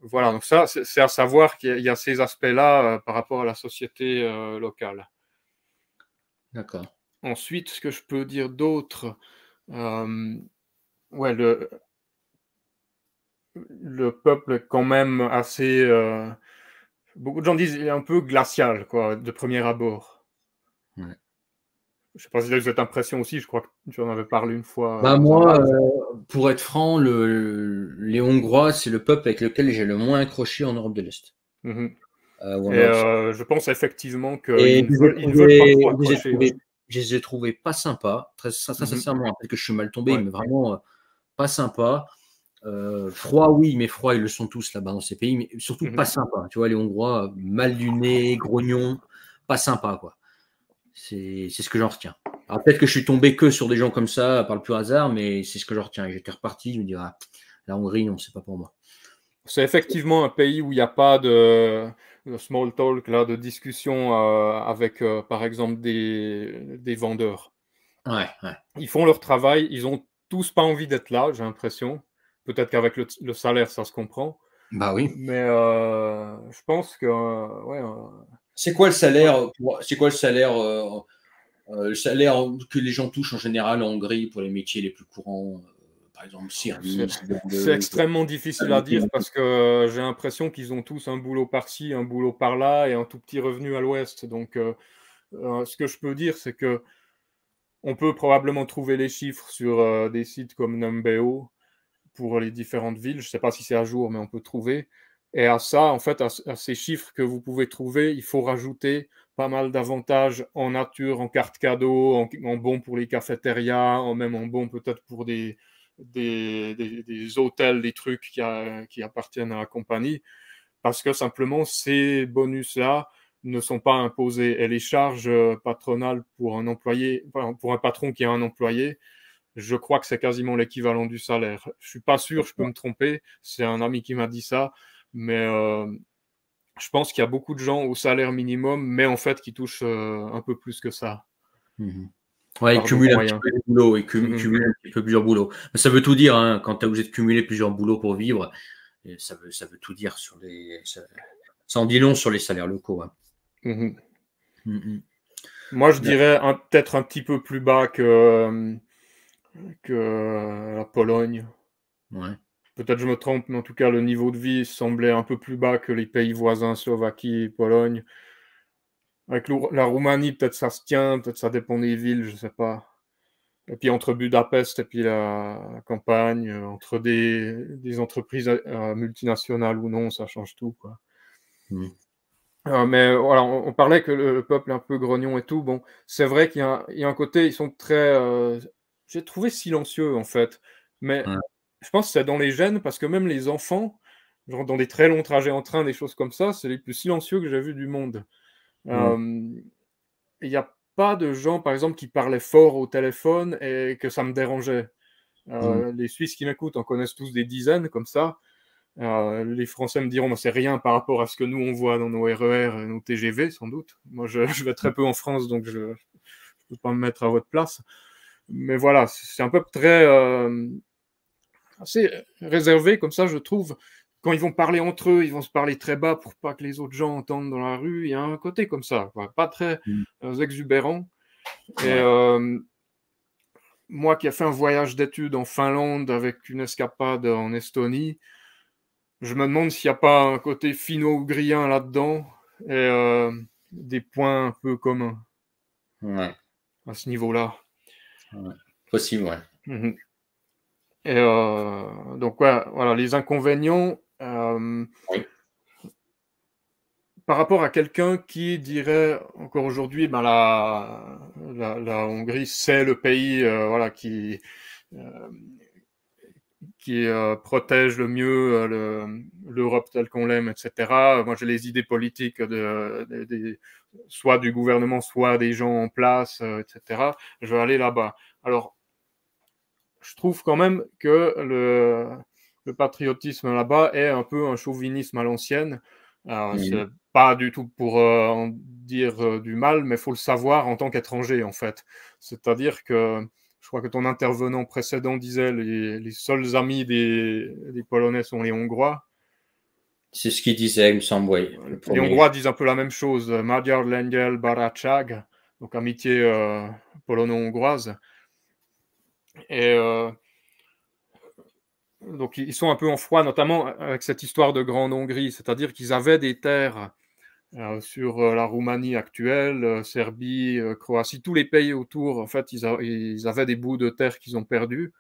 voilà, donc ça, c'est à savoir qu'il y a ces aspects-là par rapport à la société locale. D'accord. Ensuite, ce que je peux dire d'autre, euh, ouais, le peuple est quand même assez. Beaucoup de gens disent il est un peu glacial, quoi, de premier abord. Ouais. Je sais pas si tu as eu cette impression aussi, je crois que tu en avais parlé une fois Bah dans un moi, live. pour être franc, les Hongrois, c'est le peuple avec lequel j'ai le moins accroché en Europe de l'Est. Mhm. Ou en Et Europe. je pense effectivement Et qu'ils ils ne veulent pas trop accrocher. Ouais. je les ai trouvés pas sympas, très Mhm. sincèrement, hein, peut-être que je suis mal tombé, Ouais. mais vraiment, pas sympa. Froid, oui, mais froid, ils le sont tous là-bas dans ces pays, mais surtout pas Mhm. sympa. Tu vois, les Hongrois, mal du nez, grognons, pas sympa, quoi. C'est ce que j'en retiens. Alors peut-être que je suis tombé que sur des gens comme ça par le pur hasard, mais c'est ce que j'en retiens. Et j'étais reparti, je me dis, ah, la Hongrie, non, c'est pas pour moi. C'est effectivement un pays où il n'y a pas de small talk, là, de discussion avec, par exemple, des vendeurs. Ouais, ouais. Ils font leur travail, ils ont tous pas envie d'être là, j'ai l'impression. Peut-être qu'avec le salaire, ça se comprend. Bah oui. Mais je pense que, ouais, C'est quoi le ouais, salaire c'est quoi le salaire que les gens touchent en général en Hongrie pour les métiers les plus courants, par exemple c'est service, c'est vendeuse, extrêmement difficile à dire parce que j'ai l'impression qu'ils ont tous un boulot par-ci, un boulot par-là et un tout petit revenu à l'ouest. Donc, ce que je peux dire, c'est que on peut probablement trouver les chiffres sur des sites comme Numbeo pour les différentes villes. Je ne sais pas si c'est à jour, mais on peut trouver. Et à ça, en fait, à ces chiffres que vous pouvez trouver, il faut rajouter pas mal d'avantages en nature, en carte cadeau, en bons pour les cafétérias, même en bons peut-être pour des hôtels, des trucs qui appartiennent à la compagnie. Parce que simplement, ces bonus-là ne sont pas imposés. Et les charges patronales pour un employé, pour un patron qui a un employé, je crois que c'est quasiment l'équivalent du salaire. Je suis pas sûr, je peux me tromper. C'est un ami qui m'a dit ça, mais je pense qu'il y a beaucoup de gens au salaire minimum, mais en fait qui touchent un peu plus que ça Mhm. Ouais, ils par d'autres cumulent un petit moyens. peu les boulots, ils Mhm. cumulent un petit peu plusieurs boulots. Mais ça veut tout dire, hein, quand tu es obligé de cumuler plusieurs boulots pour vivre, et ça veut tout dire sur ça en dit long sur les salaires locaux. Hein. Mhm. Mhm. Moi, je Ouais. dirais peut-être un petit peu plus bas que la Pologne. Ouais. Peut-être je me trompe, mais en tout cas, le niveau de vie semblait un peu plus bas que les pays voisins, Slovaquie, Pologne. Avec la Roumanie, peut-être ça se tient, peut-être ça dépend des villes, je sais pas. Et puis entre Budapest et puis la campagne, entre des entreprises multinationales ou non, ça change tout, quoi. Mhm. Mais voilà, on parlait que le peuple est un peu grognon et tout. Bon, c'est vrai qu'il y a un côté, ils sont très, j'ai trouvé silencieux en fait. Mais Ouais. je pense que c'est dans les gènes parce que même les enfants, genre dans des très longs trajets en train, des choses comme ça, c'est les plus silencieux que j'ai vus du monde. Mhm. Il n'y a pas de gens, par exemple, qui parlaient fort au téléphone et que ça me dérangeait. Mhm. Les Suisses qui m'écoutent en connaissent tous des dizaines comme ça. Les Français me diront, c'est rien par rapport à ce que nous on voit dans nos RER et nos TGV, sans doute. Moi, je vais très peu en France, donc je ne peux pas me mettre à votre place. Mais voilà, c'est un peuple très assez réservé comme ça, je trouve. Quand ils vont parler entre eux, ils vont se parler très bas pour pas que les autres gens entendent dans la rue. Il y a un côté comme ça, quoi. Pas très Mhm. exubérant. Et Ouais. moi qui ai fait un voyage d'études en Finlande avec une escapade en Estonie, je me demande s'il n'y a pas un côté finno-ougriен là-dedans et des points un peu communs Ouais. à ce niveau-là. Ouais. Possible, ouais. Mhm. Et donc ouais, voilà, les inconvénients Oui. par rapport à quelqu'un qui dirait encore aujourd'hui, ben la Hongrie, c'est le pays voilà, euh, qui protège le mieux l'Europe telle qu'on l'aime, etc. Moi, j'ai les idées politiques soit du gouvernement, soit des gens en place, etc. Je vais aller là-bas. Alors, je trouve quand même que le patriotisme là-bas est un peu un chauvinisme à l'ancienne. Mhm. C'est pas du tout pour en dire du mal, mais il faut le savoir en tant qu'étranger, en fait. C'est-à-dire que je crois que ton intervenant précédent disait les seuls amis des Polonais sont les Hongrois. C'est ce qu'il disait, il me semble, oui, le Les premier. Hongrois disent un peu la même chose, Magyar Lengyel Barátság, donc amitié polono-hongroise. Et donc ils sont un peu en froid, notamment avec cette histoire de Grande Hongrie, c'est-à-dire qu'ils avaient des terres sur la Roumanie actuelle, Serbie, Croatie, tous les pays autour, en fait, ils avaient des bouts de terre qu'ils ont perdus.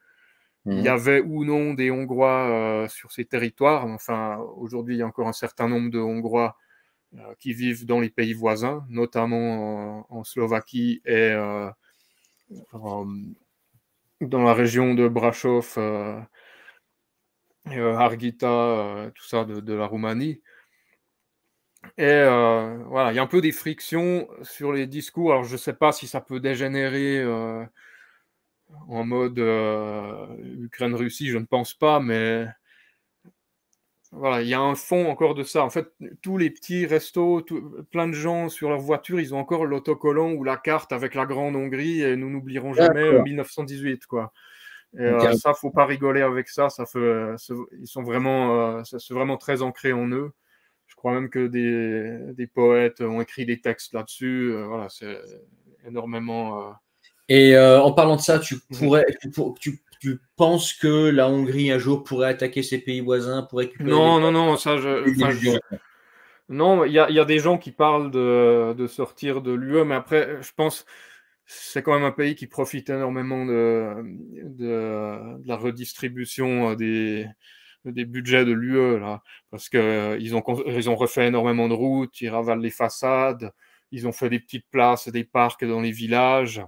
il y avait ou non des Hongrois sur ces territoires. Enfin, aujourd'hui, il y a encore un certain nombre de Hongrois qui vivent dans les pays voisins, notamment en Slovaquie et dans la région de Brașov, Harghita, tout ça de la Roumanie. Et voilà, il y a un peu des frictions sur les discours. Alors, je ne sais pas si ça peut dégénérer en mode Ukraine-Russie, je ne pense pas, mais voilà, il y a un fond encore de ça. En fait, tous les petits restos, plein de gens sur leur voiture, ils ont encore l'autocollant ou la carte avec la Grande Hongrie et nous n'oublierons jamais 1918, quoi. Et ça, faut pas rigoler avec ça. Ils sont vraiment, c'est vraiment très ancré en eux. Je crois même que des poètes ont écrit des textes là-dessus. Voilà, c'est énormément. Et en parlant de ça, tu penses que la Hongrie un jour pourrait attaquer ses pays voisins pour récupérer Non, ça, non, il y a des gens qui parlent de sortir de l'UE, mais après, je pense c'est quand même un pays qui profite énormément de la redistribution des budgets de l'UE, là, parce qu'ils ont refait énormément de routes, ils ravalent les façades, ils ont fait des petites places, des parcs dans les villages.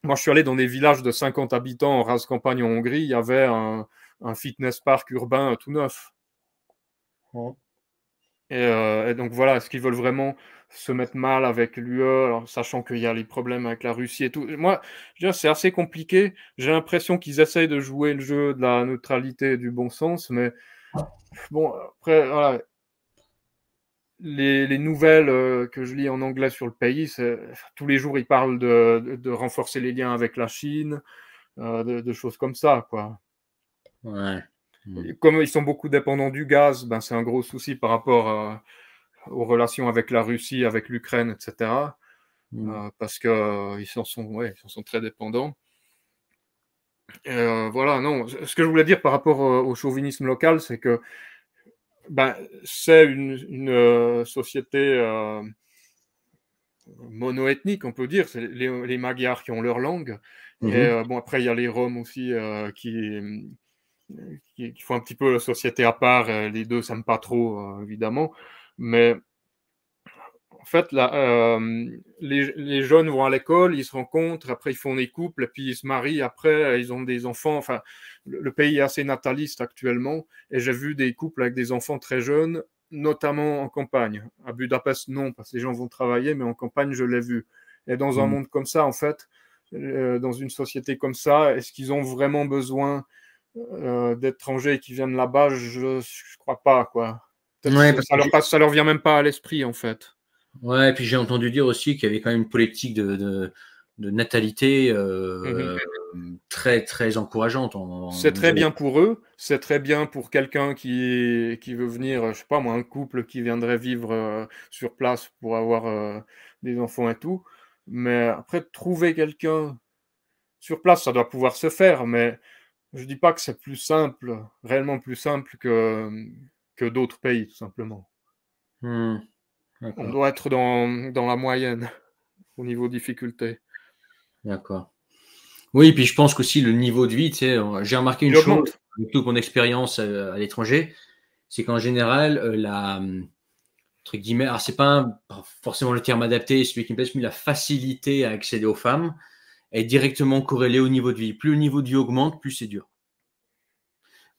Moi, je suis allé dans des villages de 50 habitants en rase campagne en Hongrie, il y avait un fitness park urbain tout neuf. Et donc voilà, est-ce qu'ils veulent vraiment se mettre mal avec l'UE, sachant qu'il y a les problèmes avec la Russie et tout. Moi, je veux dire, c'est assez compliqué. J'ai l'impression qu'ils essayent de jouer le jeu de la neutralité et du bon sens, mais bon, après, voilà. Les nouvelles que je lis en anglais sur le pays, tous les jours, ils parlent de renforcer les liens avec la Chine, de choses comme ça, quoi. Ouais. Et comme ils sont beaucoup dépendants du gaz, ben, c'est un gros souci par rapport aux relations avec la Russie, avec l'Ukraine, etc. Parce qu'ils en sont très dépendants. Et voilà, non. Ce que je voulais dire par rapport au chauvinisme local, c'est que ben, c'est une société mono-ethnique, on peut dire. C'est les Magyars qui ont leur langue. Et bon, après, il y a les Roms aussi qui font un petit peu la société à part. Les deux s'aiment pas trop, évidemment. Mais en fait, là, les jeunes vont à l'école, ils se rencontrent, après ils font des couples, et puis ils se marient, après ils ont des enfants. Enfin, le pays est assez nataliste actuellement, et j'ai vu des couples avec des enfants très jeunes, notamment en campagne. À Budapest, non, parce que les gens vont travailler, mais en campagne, je l'ai vu. Et dans un monde comme ça, en fait, dans une société comme ça, est-ce qu'ils ont vraiment besoin d'étrangers qui viennent là-bas? Je crois pas, quoi. Ouais, Ça leur vient même pas à l'esprit, en fait. Ouais, et puis j'ai entendu dire aussi qu'il y avait quand même une politique de natalité très, très encourageante. C'est très bien pour eux, c'est très bien pour quelqu'un qui veut venir, je sais pas moi, un couple qui viendrait vivre sur place pour avoir des enfants et tout. Mais après, trouver quelqu'un sur place, ça doit pouvoir se faire, mais je dis pas que c'est plus simple, réellement plus simple que d'autres pays, tout simplement. On doit être dans la moyenne au niveau difficulté. D'accord. Oui, puis je pense qu'aussi le niveau de vie, tu sais, j'ai remarqué une Il chose, augmente. avec toute mon expérience à l'étranger, c'est qu'en général, entre guillemets, alors c'est pas forcément le terme adapté, celui qui me plaît, mais la facilité à accéder aux femmes est directement corrélée au niveau de vie. Plus le niveau de vie augmente, plus c'est dur.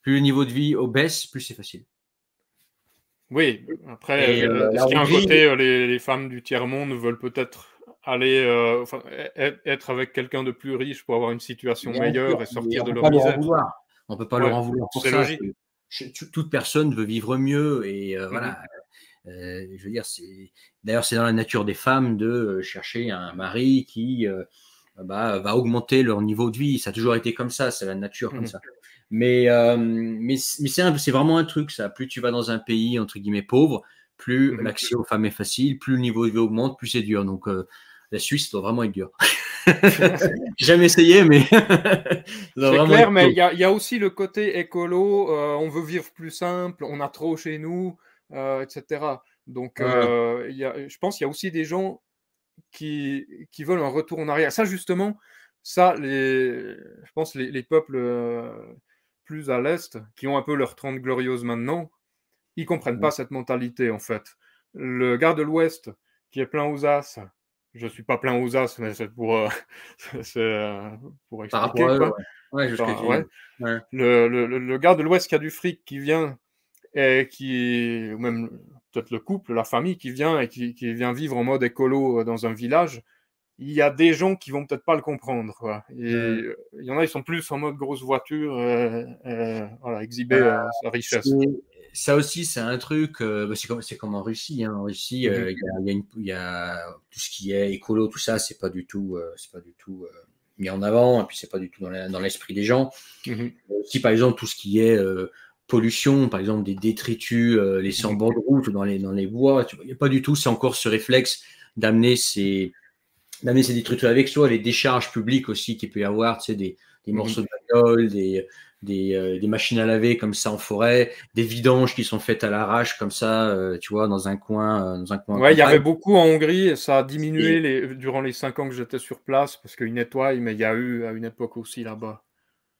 Plus le niveau de vie baisse, plus c'est facile. Oui, après, Et la est-ce qu'il y a un Hongrie, côté, les femmes du tiers-monde veulent peut-être aller, être avec quelqu'un de plus riche pour avoir une situation bien meilleure sûr, et mais sortir on de peut leur pas leur en misère? vouloir. On peut pas leur Ouais, en vouloir pour c'est ça. logique. Toute personne veut vivre mieux et Mmh. voilà. Je veux dire, d'ailleurs, c'est dans la nature des femmes de chercher un mari qui va augmenter leur niveau de vie. Ça a toujours été comme ça, c'est la nature comme Mmh. ça. Mais c'est vraiment un truc, ça. Plus tu vas dans un pays, entre guillemets, pauvre, plus Mmh. l'accès aux femmes est facile, plus le niveau de vie augmente, plus c'est dur. Donc, la Suisse doit vraiment être dur. J'ai jamais essayé, mais ça doit C'est vraiment clair, être mais chaud. il y a aussi le côté écolo, on veut vivre plus simple, on a trop chez nous, et cetera. Donc Ouais. je pense qu'il y a aussi des gens qui veulent un retour en arrière. Ça justement, ça, je pense les peuples plus à l'Est, qui ont un peu leur 30 glorieuses maintenant, ils comprennent pas cette mentalité, en fait. Le gars de l'Ouest, qui est plein aux as, je suis pas plein aux as, mais c'est pour Par rapport expliquer, à eux, quoi. ouais. Ouais, je vois ce que Enfin, tu dis. ouais. Ouais. Le gars de l'Ouest qui a du fric, qui vient, et ou même peut-être le couple, la famille qui vient et qui vient vivre en mode écolo dans un village, il y a des gens qui vont peut-être pas le comprendre, quoi. Et il y en a, ils sont plus en mode grosse voiture, voilà, exhiber Bah, sa richesse. ça aussi, c'est un truc, bah, c'est comme en Russie, hein. En Russie, Mhm. il y a tout ce qui est écolo, tout ça, c'est pas du tout mis en avant, et puis c'est pas du tout dans l'esprit des gens. Mhm. Si par exemple tout ce qui est pollution, par exemple des détritus laissés en Mhm. bord de route ou dans les bois, il n'y a pas du tout, c'est encore ce réflexe d'amener ces détritus avec soi, les décharges publiques aussi qu'il peut y avoir, tu sais, des Mhm. morceaux de bagnole, des machines à laver comme ça en forêt, des vidanges qui sont faites à l'arrache comme ça, tu vois, dans un coin en Ouais, il y avait campagne. beaucoup en Hongrie et ça a Et diminué durant les 5 ans que j'étais sur place parce qu'ils nettoient, mais il y a eu à une époque aussi là-bas.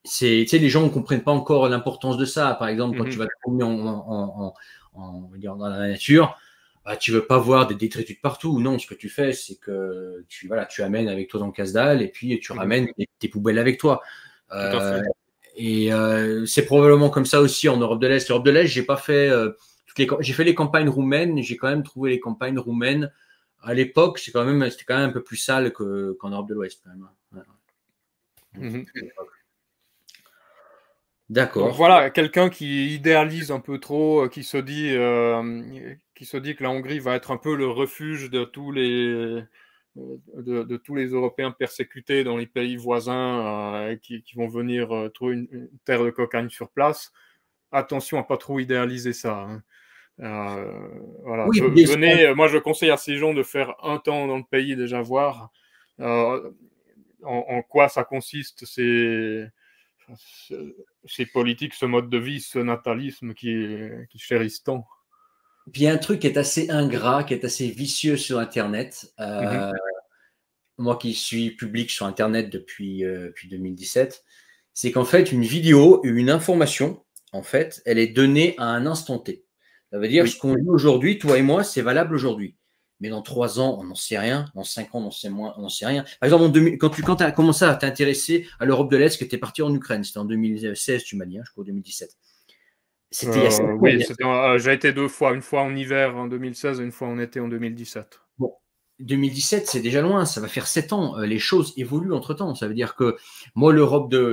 tu sais, les gens ne comprennent pas encore l'importance de ça. Par exemple, quand tu Mhm. vas te promener on va dire, dans la nature, bah, tu veux pas voir des détritus de partout. Non, ce que tu fais, c'est que voilà, tu amènes avec toi ton casse-dalle et puis tu Mhm. ramènes tes poubelles avec toi. Tout à Euh, fait. et c'est probablement comme ça aussi en Europe de l'Est. L'Europe de l'Est, j'ai pas fait j'ai fait les campagnes roumaines. J'ai quand même trouvé les campagnes roumaines à l'époque, c'était quand même un peu plus sale qu'en Europe de l'Ouest quand même, hein. Ouais. Mhm. Donc D'accord. voilà, quelqu'un qui idéalise un peu trop, qui se dit que la Hongrie va être un peu le refuge de tous les Européens persécutés dans les pays voisins qui vont venir trouver une terre de cocagne sur place. Attention à pas trop idéaliser ça, hein. Voilà, Oui, venez, moi je conseille à ces gens de faire un temps dans le pays déjà voir euh, en quoi ça consiste ces politiques, ce mode de vie, ce natalisme qui chérissent tant. puis il y a un truc qui est assez ingrat, qui est assez vicieux sur Internet. Mhm. Moi qui suis public sur Internet depuis 2017, c'est qu'en fait, une vidéo, une information, en fait, elle est donnée à un instant T. Ça veut dire ce Oui. qu'on dit aujourd'hui, toi et moi, c'est valable aujourd'hui. Mais dans 3 ans, on n'en sait rien. Dans 5 ans, on n'en sait moins, on n'en sait rien. Par exemple, quand tu as commencé à t'intéresser à l'Europe de l'Est, que tu es parti en Ukraine, c'était en 2016, tu m'as dit, hein, je crois, 2017. C'était il y a 7 ans. Oui, j'ai été 2 fois, une fois en hiver en 2016 et une fois en été en 2017. Bon, 2017, c'est déjà loin, ça va faire 7 ans. Les choses évoluent entre-temps. Ça veut dire que moi,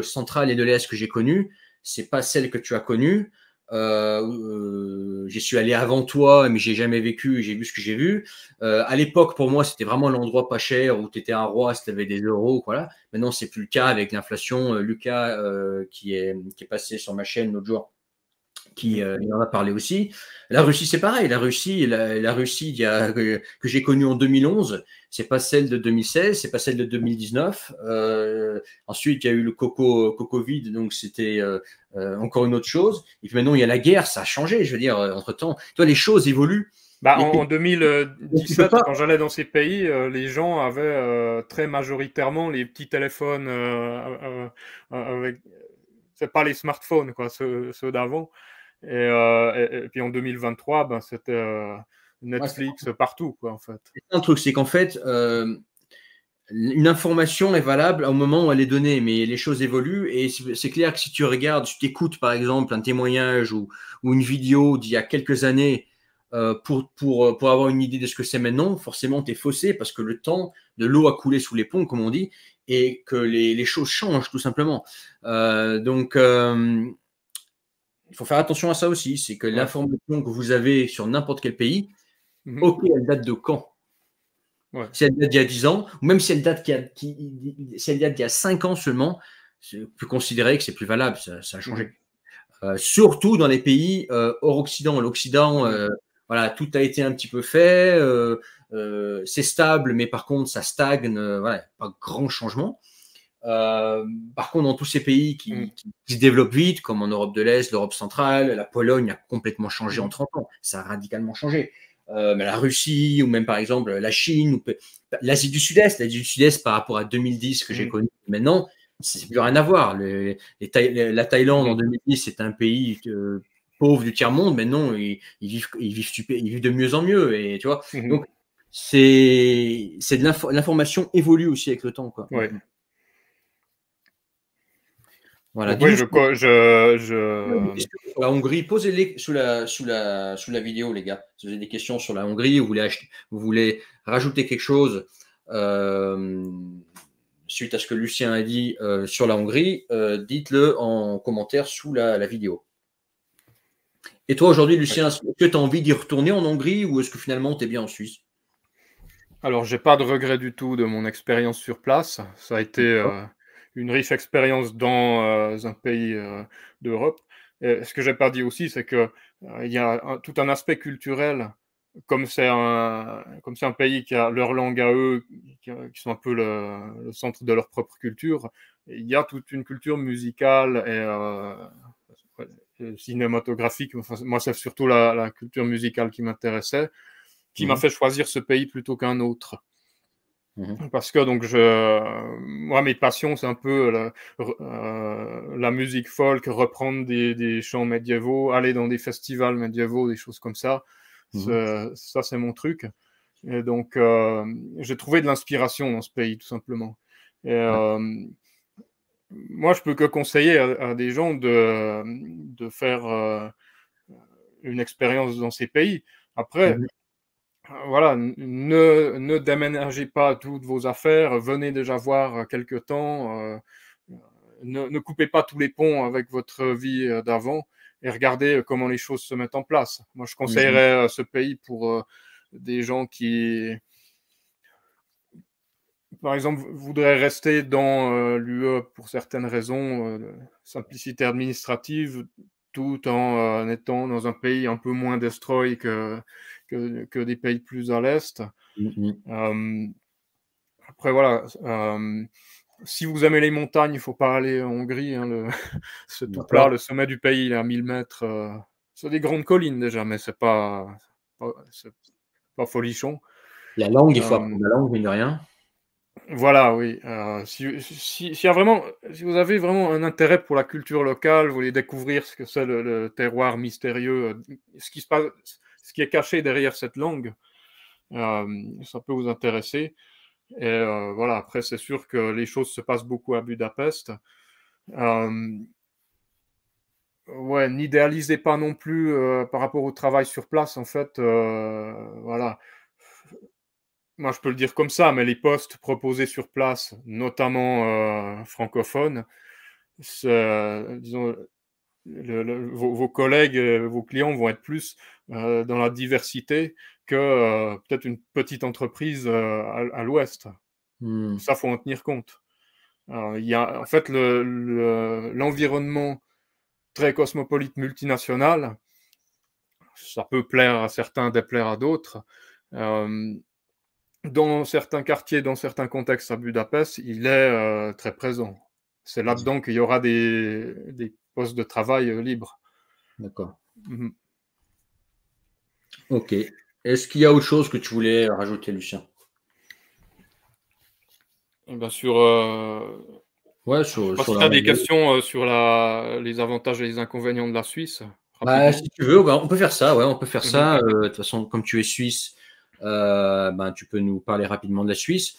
centrale et de l'Est que j'ai connue, c'est pas celle que tu as connue. J'y suis allé avant toi, mais j'ai jamais vécu, j'ai vu ce que j'ai vu. À l'époque, pour moi, c'était vraiment l'endroit pas cher où tu étais un roi si tu avais des euros. Voilà. Maintenant, c'est plus le cas avec l'inflation. Lucas, qui est passé sur ma chaîne l'autre jour, Mhm. il en a parlé aussi. La Russie, c'est pareil. La Russie que j'ai connue en 2011, c'est pas celle de 2016, c'est pas celle de 2019. Ensuite, il y a eu le Covid, donc c'était encore une autre chose. Et puis maintenant, il y a la guerre, ça a changé. Je veux dire, entre-temps, toi, les choses évoluent. Bah, Les en pays, tu peux 2017, pas. quand j'allais dans ces pays, les gens avaient très majoritairement les petits téléphones avec, c'est pas les smartphones, quoi, ceux d'avant. Et puis en 2023, ben, c'était Ouais, Netflix partout, quoi, en fait. c'est un truc, c'est qu'en fait, une information est valable au moment où elle est donnée, mais les choses évoluent et c'est clair que si tu regardes, tu t'écoutes par exemple un témoignage ou une vidéo d'il y a quelques années pour avoir une idée de ce que c'est maintenant, forcément tu es faussé parce que le temps de l'eau a coulé sous les ponts, comme on dit, et que les choses changent tout simplement. Donc, il faut faire attention à ça aussi, c'est que Ouais. l'information que vous avez sur n'importe quel pays, Mhm. ok, elle date de quand? Ouais. Si elle date d'il y a 10 ans, ou même si elle date, si elle date d'il y a 5 ans seulement, je peux considérer que c'est plus valable, ça a Mhm. changé. Surtout dans les pays hors Occident. L'Occident, Mhm. voilà, tout a été un petit peu fait, c'est stable, mais par contre, ça stagne, voilà, pas grand changement. Par contre, dans tous ces pays Mhm. qui se développent vite, comme en Europe de l'Est, l'Europe centrale, la Pologne a complètement changé en Mhm. 30 ans. Ça a radicalement changé. mais la Russie, ou même par exemple la Chine, ou l'Asie du Sud-Est. L'Asie du Sud-Est par rapport à 2010 que j'ai connu maintenant, c'est plus rien à voir. La Thaïlande en 2010, c'est un pays pauvre du tiers-monde. Maintenant, ils vivent de mieux en mieux. Et tu vois, donc l'information évolue aussi avec le temps, quoi. Ouais. Voilà. Donc, oui, sur la Hongrie, posez-les sous la vidéo, les gars. Si vous avez des questions sur la Hongrie, vous voulez rajouter quelque chose suite à ce que Lucien a dit sur la Hongrie, dites-le en commentaire sous la vidéo. Et toi, aujourd'hui, Lucien, est-ce que tu as envie d'y retourner en Hongrie ou est-ce que finalement, tu es bien en Suisse? Alors, j'ai pas de regret du tout de mon expérience sur place. Ça a été une riche expérience dans un pays d'Europe. Et ce que j'ai pas dit aussi, c'est que il y a tout un aspect culturel, comme c'est un pays qui a leur langue à eux, qui sont un peu le centre de leur propre culture. Il y a toute une culture musicale et cinématographique. Enfin, moi, c'est surtout la culture musicale qui m'intéressait, qui m'a fait choisir ce pays plutôt qu'un autre. Parce que donc moi mes passions c'est un peu la musique folk, reprendre des chants médiévaux, aller dans des festivals médiévaux, des choses comme ça. Ça c'est mon truc. Et donc j'ai trouvé de l'inspiration dans ce pays tout simplement. Et moi je peux que conseiller à des gens de faire une expérience dans ces pays. Après voilà, ne déménagez pas toutes vos affaires, venez déjà voir quelque temps, ne coupez pas tous les ponts avec votre vie d'avant et regardez comment les choses se mettent en place. Moi, je conseillerais ce pays pour des gens qui, par exemple, voudraient rester dans l'UE pour certaines raisons, simplicité administrative, tout en étant dans un pays un peu moins destroy que des pays plus à l'est. Après, voilà, si vous aimez les montagnes, il ne faut pas aller en Hongrie. Hein, c'est tout plat, le sommet du pays il est à 1000 mètres. C'est des grandes collines déjà, mais c'est pas folichon. La langue, il faut apprendre la langue, mine de rien. Voilà, oui. Si vous avez vraiment un intérêt pour la culture locale, vous voulez découvrir ce que c'est le terroir mystérieux, ce qui est caché derrière cette langue, ça peut vous intéresser. Et voilà, après, c'est sûr que les choses se passent beaucoup à Budapest. Ouais, n'idéalisez pas non plus par rapport au travail sur place, en fait. Voilà. Moi, je peux le dire comme ça, mais les postes proposés sur place, notamment francophones, disons, vos collègues, vos clients vont être plus dans la diversité que peut-être une petite entreprise à l'ouest. Ça, faut en tenir compte. Il y a en fait l'environnement très cosmopolite multinational. Ça peut plaire à certains, déplaire à d'autres. Dans certains quartiers, dans certains contextes à Budapest, il est très présent. C'est là-dedans qu'il y aura des postes de travail libres. D'accord. Ok. Est-ce qu'il y a autre chose que tu voulais rajouter, Lucien? Bien sûr. Ouais, si tu as des questions sur les avantages et les inconvénients de la Suisse. Si tu veux, on peut faire ça. Ouais, on peut faire ça. De toute façon, comme tu es suisse, tu peux nous parler rapidement de la Suisse.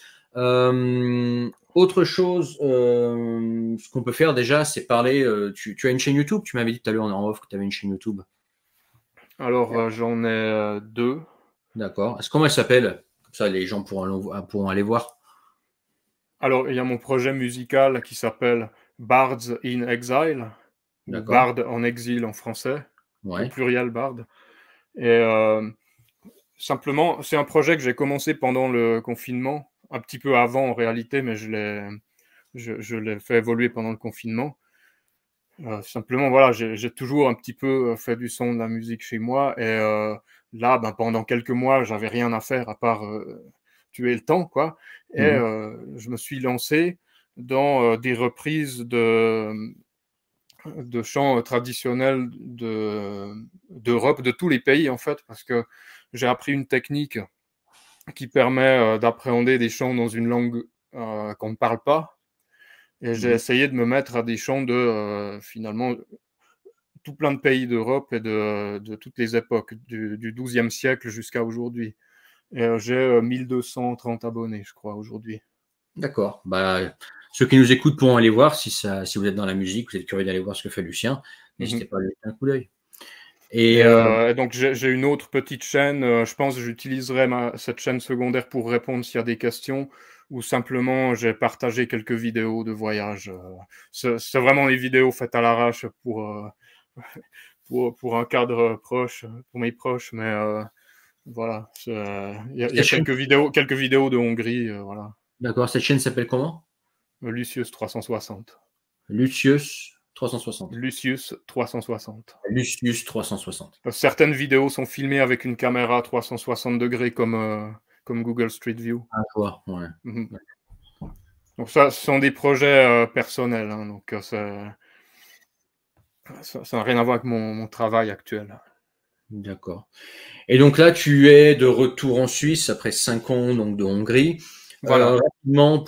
Autre chose, ce qu'on peut faire déjà, c'est parler. Tu as une chaîne YouTube. Tu m'avais dit tout à l'heure en off que tu avais une chaîne YouTube. Alors, j'en ai 2. D'accord. Comment elle s'appelle? Comme ça, les gens pourront aller voir. Alors, il y a mon projet musical qui s'appelle Bards in Exile, ou Bard en exil en français, au pluriel Bard. Et simplement, c'est un projet que j'ai commencé pendant le confinement, un petit peu avant en réalité, mais je l'ai fait évoluer pendant le confinement. Simplement, voilà, j'ai toujours un petit peu fait du son, de la musique chez moi, et là, pendant quelques mois, j'avais rien à faire à part tuer le temps, quoi. Et je me suis lancé dans des reprises de chants traditionnels d'Europe, de tous les pays, en fait, parce que j'ai appris une technique qui permet d'appréhender des chants dans une langue qu'on ne parle pas. Et j'ai essayé de me mettre à des chants de, finalement, tout plein de pays d'Europe et de toutes les époques, du XIIe siècle jusqu'à aujourd'hui. Et j'ai 1230 abonnés, je crois, aujourd'hui. D'accord. Bah, ceux qui nous écoutent pourront aller voir si vous êtes dans la musique, vous êtes curieux d'aller voir ce que fait Lucien, n'hésitez pas à lui jeter un coup d'œil. Et Et donc j'ai une autre petite chaîne, je pense que j'utiliserai cette chaîne secondaire pour répondre s'il y a des questions, ou simplement j'ai partagé quelques vidéos de voyage. C'est vraiment des vidéos faites à l'arrache pour un cadre proche, pour mes proches, mais voilà, il y a quelques vidéos de Hongrie, voilà. D'accord, cette chaîne s'appelle comment? Lucius 360. Lucius 360. Lucius 360. Lucius 360. Certaines vidéos sont filmées avec une caméra 360 degrés comme Google Street View. Ah, je vois, ouais. Donc ça, ce sont des projets personnels, hein, donc ça n'a rien à voir avec mon travail actuel. D'accord. Et donc là, tu es de retour en Suisse après 5 ans donc, de Hongrie. Voilà. Rapidement,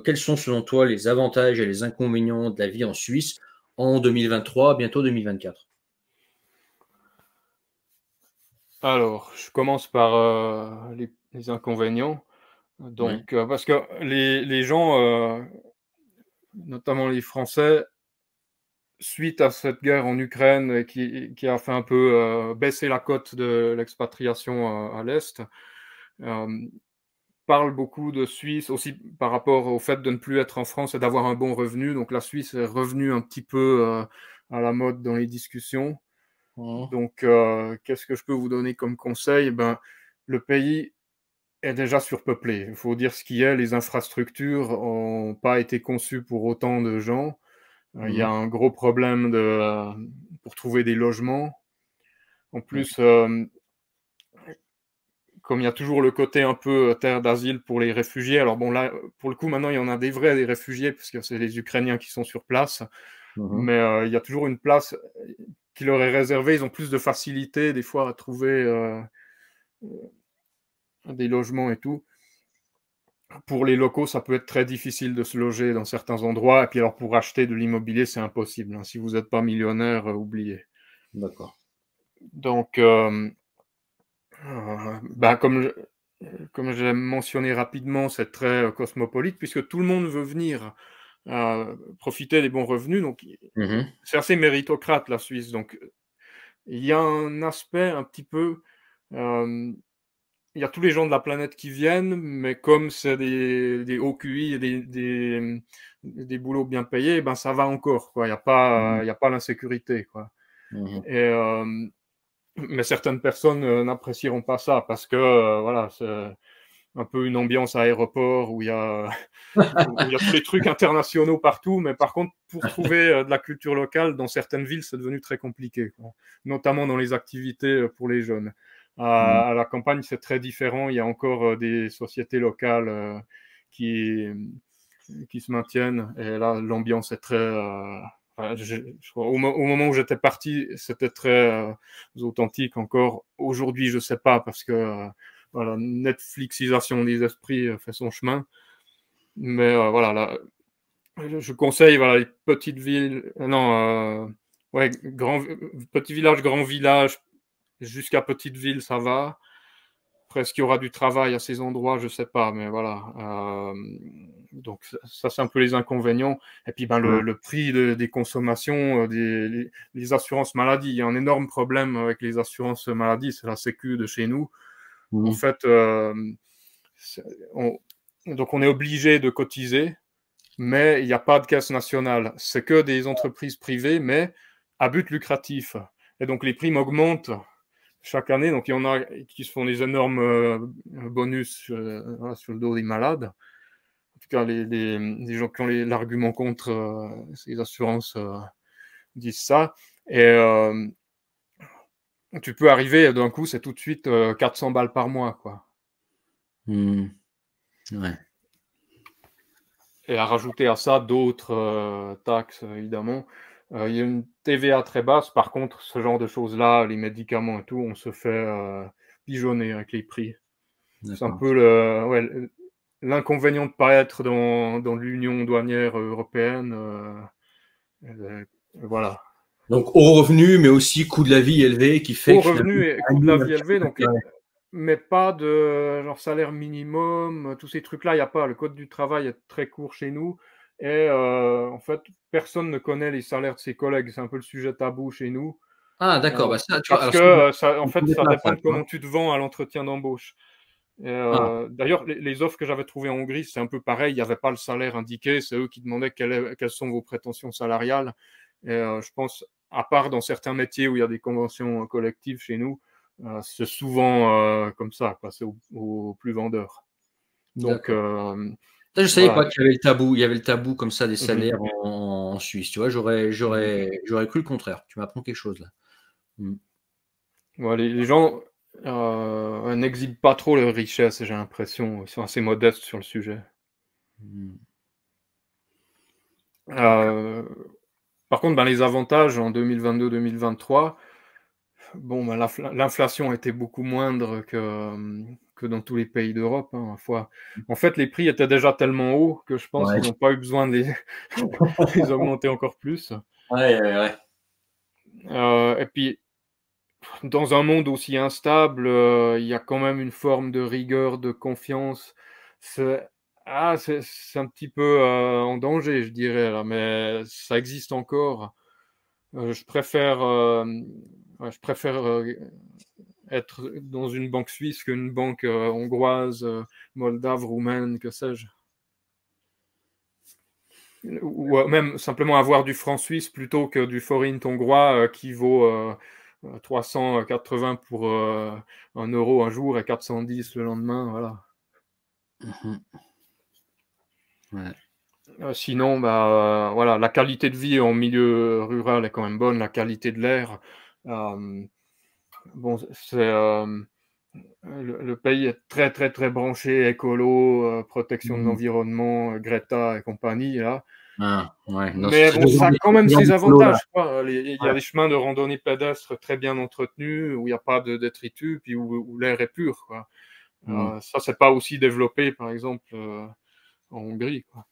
quels sont selon toi les avantages et les inconvénients de la vie en Suisse en 2023, bientôt 2024? Alors, je commence par les inconvénients. Donc, parce que les gens, notamment les Français, suite à cette guerre en Ukraine qui a fait un peu baisser la cote de l'expatriation à l'Est, parlent beaucoup de Suisse aussi par rapport au fait de ne plus être en France et d'avoir un bon revenu. Donc la Suisse est revenue un petit peu à la mode dans les discussions. Donc qu'est-ce que je peux vous donner comme conseil? Ben, le pays est déjà surpeuplé. Il faut dire ce qui est, les infrastructures n'ont pas été conçues pour autant de gens. Il y a un gros problème pour trouver des logements. En plus, comme il y a toujours le côté un peu terre d'asile pour les réfugiés, alors bon là, pour le coup, maintenant, il y en a des vrais, des réfugiés, parce que c'est les Ukrainiens qui sont sur place. Mais il y a toujours une place qui leur est réservée. Ils ont plus de facilité, des fois, à trouver des logements et tout. Pour les locaux, ça peut être très difficile de se loger dans certains endroits. Et puis alors, pour acheter de l'immobilier, c'est impossible, hein. Si vous n'êtes pas millionnaire, oubliez. D'accord. Donc, comme j'ai mentionné rapidement, c'est très cosmopolite, puisque tout le monde veut venir profiter des bons revenus. Donc, c'est assez méritocrate, la Suisse. Donc, il y a un aspect un petit peu... il y a tous les gens de la planète qui viennent, mais comme c'est des hauts QI et des boulots bien payés, ben ça va encore, quoi. Il n'y a pas l'insécurité, quoi. Mais certaines personnes n'apprécieront pas ça parce que voilà, c'est un peu une ambiance aéroport où il y a tous les trucs internationaux partout, mais par contre, pour trouver de la culture locale dans certaines villes, c'est devenu très compliqué, quoi. Notamment dans les activités pour les jeunes. À la campagne, c'est très différent. Il y a encore des sociétés locales qui se maintiennent. Et là, l'ambiance est très... au moment où j'étais parti, c'était très authentique encore. Aujourd'hui, je ne sais pas, parce que voilà, Netflixisation des esprits fait son chemin. Mais voilà, là, je conseille voilà, les petites villes... ouais, petit village, grand village, jusqu'à petite ville, ça va. Après, est-ce qu'il y aura du travail à ces endroits? Je ne sais pas, mais voilà. Donc, ça, c'est un peu les inconvénients. Et puis, ben, le prix des consommations, les assurances maladie. Il y a un énorme problème avec les assurances maladie, c'est la Sécu de chez nous. En fait, donc on est obligé de cotiser, mais il n'y a pas de caisse nationale. C'est que des entreprises privées, mais à but lucratif. Et donc, les primes augmentent chaque année. Donc, il y en a qui se font des énormes bonus sur le dos des malades. En tout cas, les gens qui ont l'argument contre ces assurances disent ça. Et tu peux arriver, d'un coup, c'est tout de suite 400 balles par mois, quoi. Ouais. Et à rajouter à ça d'autres taxes, évidemment. Il y a une TVA très basse. Par contre, ce genre de choses-là, les médicaments et tout, on se fait pigeonner avec les prix. C'est un D'accord. peu l'inconvénient de ne pas être dans l'union douanière européenne. Voilà. Donc, haut revenu, mais aussi coût de la vie élevé qui fait Haut que finalement, revenu et ça coût de la vie élevé, donc, ouais. mais pas de genre salaire minimum, tous ces trucs-là, il n'y a pas. Le code du travail est très court chez nous et en fait, personne ne connaît les salaires de ses collègues. C'est un peu le sujet tabou chez nous, Ah, d'accord. Bah ça, tu vois, parce alors que ça, ça, en je fait, connais ça pas ça, dépend de tu vois. comment tu te vends à l'entretien d'embauche. Et Ah, d'ailleurs, les offres que j'avais trouvées en Hongrie, c'est un peu pareil. Il n'y avait pas le salaire indiqué. C'est eux qui demandaient quelles sont vos prétentions salariales. Et je pense, à part dans certains métiers où il y a des conventions collectives chez nous, c'est souvent comme ça, quoi. C'est au plus vendeur. Donc, d'accord. Ça, je savais voilà. pas qu'il y avait le tabou. Il y avait le tabou comme ça des Mhm. salaires en Suisse. Tu vois, Mhm. j'aurais cru le contraire. Tu m'apprends quelque chose là. Mm. Ouais, les gens n'exhibent pas trop leur richesse, j'ai l'impression. Ils sont assez modestes sur le sujet. Mm. Euh, Par contre, ben, les avantages en 2022-2023, bon, ben, l'inflation était beaucoup moindre que dans tous les pays d'Europe, hein, En fait, les prix étaient déjà tellement hauts que je pense Ouais. qu'ils n'ont pas eu besoin de les augmenter encore plus. Ouais, ouais, ouais. Et puis, dans un monde aussi instable, il y a quand même une forme de rigueur, de confiance. C'est c'est un petit peu en danger, je dirais, là, mais ça existe encore. Je préfère, ouais, je préfère être dans une banque suisse qu'une banque hongroise, moldave, roumaine, que sais-je. Ou même simplement avoir du franc suisse plutôt que du forint hongrois qui vaut 380 pour 1 euro un jour et 410 le lendemain. Voilà. Mhm. Ouais. Sinon, voilà, la qualité de vie en milieu rural est quand même bonne, la qualité de l'air. Euh, bon, le pays est très très très branché écolo, protection de Mm. l'environnement, Greta et compagnie là. Ah, ouais. Non, Mais bon, ça a quand même ce genre ses d'écolo, là. avantages, quoi. Il y Ouais. a des chemins de randonnée pédestre très bien entretenus, où il n'y a pas de détritus, puis où l'air est pur, quoi. Mm. Ça, c'est pas aussi développé, par exemple, en Hongrie, quoi.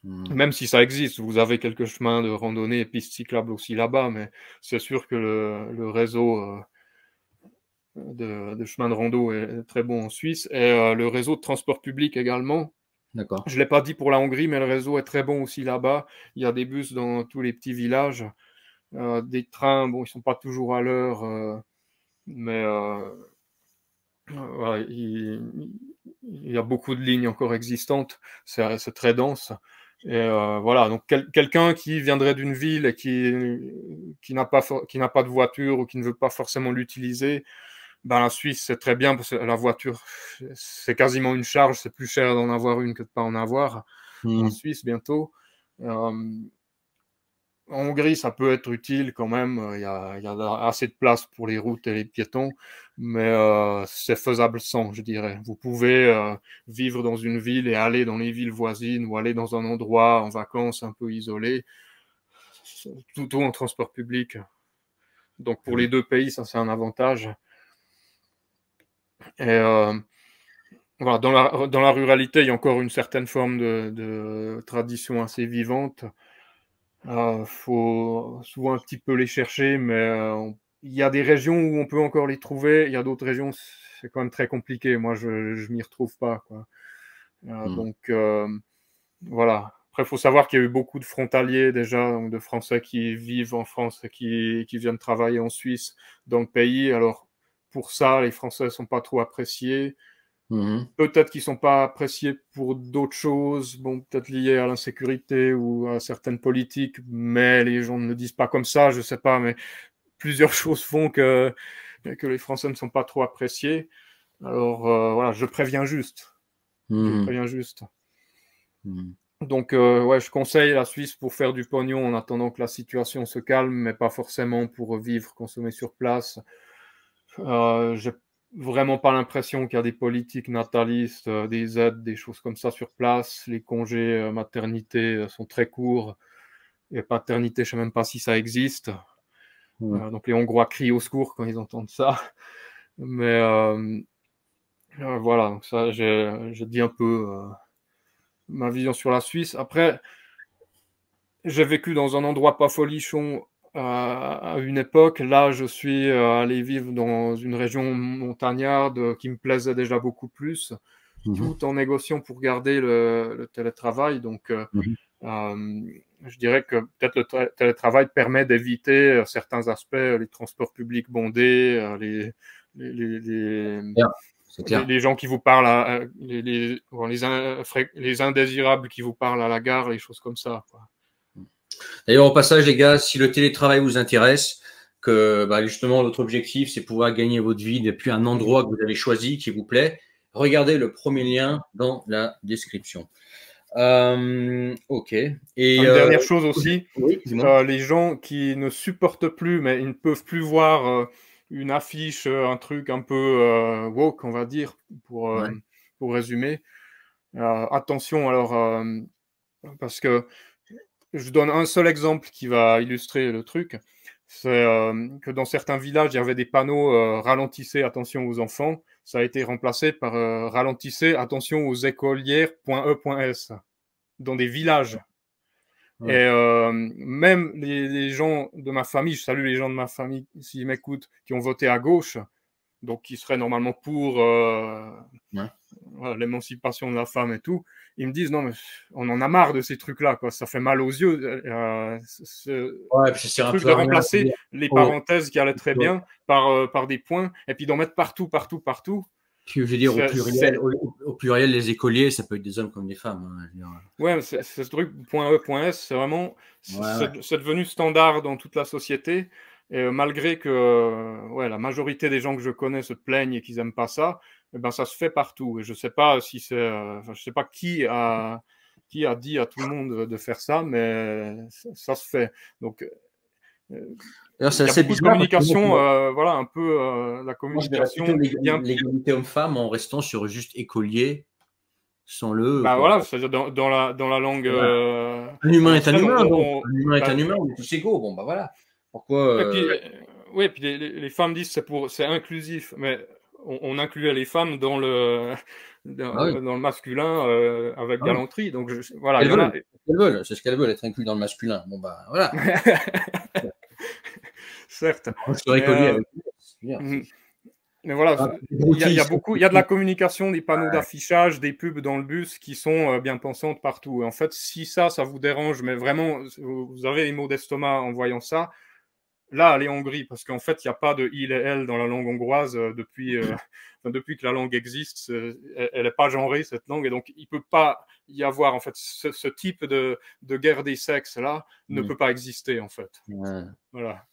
Mm. Même si ça existe, vous avez quelques chemins de randonnée et pistes cyclables aussi là-bas, mais c'est sûr que le réseau de chemins de rando est très bon en Suisse. Et le réseau de transport public également. D'accord. Je ne l'ai pas dit pour la Hongrie, mais le réseau est très bon aussi là-bas. Il y a des bus dans tous les petits villages. Des trains, bon, ils sont pas toujours à l'heure, mais voilà, il y a beaucoup de lignes encore existantes. C'est très dense. Et voilà, donc quelqu'un qui viendrait d'une ville et qui n'a pas de voiture ou qui ne veut pas forcément l'utiliser, ben, la Suisse, c'est très bien parce que la voiture, c'est quasiment une charge. C'est plus cher d'en avoir une que de pas en avoir en Mm. Suisse bientôt. Euh, En Hongrie, ça peut être utile quand même. Il y a assez de place pour les routes et les piétons, mais c'est faisable sans, je dirais. Vous pouvez vivre dans une ville et aller dans les villes voisines ou aller dans un endroit en vacances un peu isolé, tout en transport public. Donc pour Mm. les deux pays, ça c'est un avantage. Et voilà, dans la ruralité, il y a encore une certaine forme de tradition assez vivante. Faut souvent un petit peu les chercher, mais il y a des régions où on peut encore les trouver. Il y a d'autres régions, c'est quand même très compliqué. Moi, je m'y retrouve pas, quoi. Mm. Donc voilà. Après, il faut savoir qu'il y a eu beaucoup de frontaliers déjà, donc de Français qui vivent en France et qui viennent travailler en Suisse dans le pays. Alors pour ça, les Français sont pas trop appréciés. Mhm. Peut-être qu'ils sont pas appréciés pour d'autres choses, bon, peut-être liées à l'insécurité ou à certaines politiques, mais les gens ne le disent pas comme ça, je sais pas, mais plusieurs choses font que les Français ne sont pas trop appréciés. Alors voilà, je préviens juste. Je Mhm. préviens juste. Mhm. Donc ouais, je conseille la Suisse pour faire du pognon en attendant que la situation se calme, mais pas forcément pour vivre, consommer sur place. J'ai vraiment pas l'impression qu'il y a des politiques natalistes, des aides, des choses comme ça sur place. Les congés maternité sont très courts. Et paternité, je sais même pas si ça existe. Mhm. Donc les Hongrois crient au secours quand ils entendent ça. Mais voilà, donc ça, j'ai dit un peu ma vision sur la Suisse. Après, j'ai vécu dans un endroit pas folichon à une époque. Là, je suis allé vivre dans une région montagnarde qui me plaisait déjà beaucoup plus, tout en négociant pour garder le télétravail. Donc, je dirais que peut-être le télétravail permet d'éviter certains aspects, les transports publics bondés, C'est clair. les gens qui vous parlent, les indésirables qui vous parlent à la gare, les choses comme ça, quoi. D'ailleurs, au passage, les gars, si le télétravail vous intéresse, que justement notre objectif, c'est pouvoir gagner votre vie depuis un endroit que vous avez choisi, qui vous plaît, regardez le premier lien dans la description. Ok. Et une dernière chose aussi, oui, les gens qui ne supportent plus, mais ils ne peuvent plus voir une affiche, un truc un peu woke, on va dire, pour résumer. Attention, alors, parce que je donne un seul exemple qui va illustrer le truc. C'est que dans certains villages, il y avait des panneaux ralentissez, attention aux enfants. Ça a été remplacé par ralentissez, attention aux écolières.e.s dans des villages. Ouais. Et même les gens de ma famille, je salue les gens de ma famille s'ils m'écoutent, qui ont voté à gauche, donc qui seraient normalement pour l'émancipation de la femme et tout, ils me disent non mais on en a marre de ces trucs-là, quoi. Ça fait mal aux yeux. Ce truc de remplacer les parenthèses qui allaient très bien par des points et puis d'en mettre partout. Je veux dire, au pluriel, les écoliers, ça peut être des hommes comme des femmes. Hein, ouais, c'est ce truc .e.s, c'est vraiment, c'est devenu standard dans toute la société. Et malgré que la majorité des gens que je connais se plaignent et qu'ils n'aiment pas ça, eh ben, ça se fait partout. Et je ne sais pas si c'est, je sais pas qui a dit à tout le monde de faire ça, mais ça se fait. Donc, il y a beaucoup de communication, voilà, un peu la communication. L'égalité homme-femme en restant sur juste écolier, sans le. Bah voilà, c'est-à-dire dans la langue. Un humain est un humain, donc. Un humain est un humain, on est tous égaux. Bon, bah voilà. Pourquoi. Et puis, oui, puis les femmes disent c'est inclusif, mais on incluait les femmes dans le masculin avec galanterie. Donc voilà, c'est ce qu'elles veulent, être inclus dans le masculin. Bon bah voilà. Certes. Mais voilà, il y a de la communication, des panneaux d'affichage, des pubs dans le bus qui sont bien pensantes partout. Et en fait, si ça vous dérange, mais vraiment, vous avez les maux d'estomac en voyant ça, là, allez en Hongrie, parce qu'en fait, il n'y a pas de il et elle dans la langue hongroise depuis que la langue existe. Elle n'est pas genrée, cette langue, et donc il ne peut pas y avoir, en fait, ce type de guerre des sexes, là, ne peut pas exister, en fait. Voilà.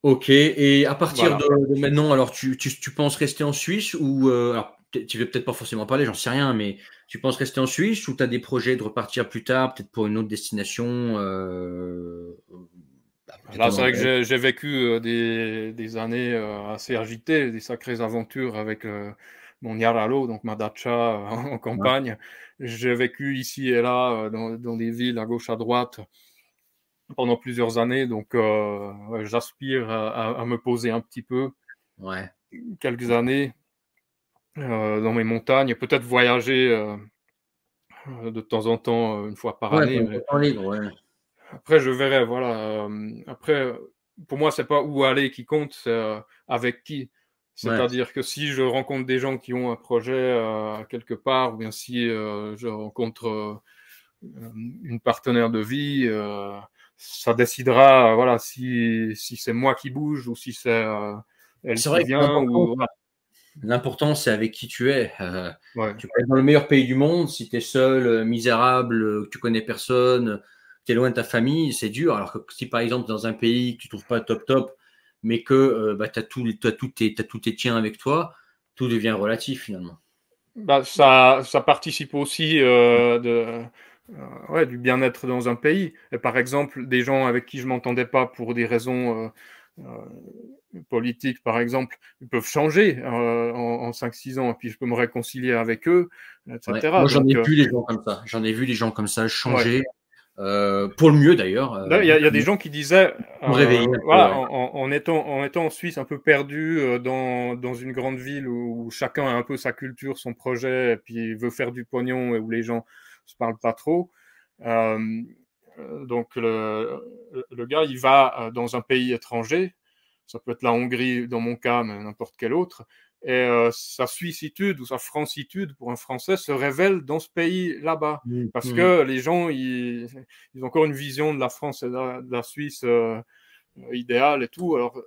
Ok, et à partir de maintenant, alors tu penses rester en Suisse ou alors tu veux peut-être pas forcément parler, j'en sais rien, mais tu penses rester en Suisse ou tu as des projets de repartir plus tard, peut-être pour une autre destination Là, c'est vrai que j'ai vécu des années assez agitées, des sacrées aventures avec mon Yaralo, donc ma dacha en campagne. J'ai vécu ici et là dans des villes à gauche, à droite pendant plusieurs années, donc j'aspire à me poser un petit peu quelques années dans mes montagnes, peut-être voyager de temps en temps, une fois par année. Après, je verrai, voilà. Après, pour moi, c'est pas où aller qui compte, c'est avec qui. C'est-à-dire que si je rencontre des gens qui ont un projet quelque part, ou bien si je rencontre une partenaire de vie, ça décidera, voilà, si c'est moi qui bouge ou si c'est elle qui vient. L'important, c'est avec qui tu es. Tu peux être dans le meilleur pays du monde, si tu es seul, misérable, que tu connais personne, tu es loin de ta famille, c'est dur. Alors que si par exemple dans un pays que tu trouves pas top, mais que tu as tous tes tiens avec toi, tout devient relatif finalement. Bah, ça participe aussi du bien-être dans un pays. Et par exemple, des gens avec qui je m'entendais pas pour des raisons politiques, par exemple, ils peuvent changer en 5-6 ans, et puis je peux me réconcilier avec eux, etc. Moi, j'en ai vu des gens comme ça. J'en ai vu des gens comme ça changer, pour le mieux d'ailleurs. Il y a des gens qui disaient, me réveiller un peu, voilà, ouais. en étant en Suisse un peu perdu dans une grande ville où chacun a un peu sa culture, son projet, et puis veut faire du pognon et où les gens se parlent pas trop. Euh, donc le gars, il va dans un pays étranger, ça peut être la Hongrie dans mon cas, mais n'importe quel autre, et sa suissitude ou sa francitude pour un Français se révèle dans ce pays là-bas. Parce Mmh. que les gens, ils ont encore une vision de la France et de la Suisse idéale et tout. Alors,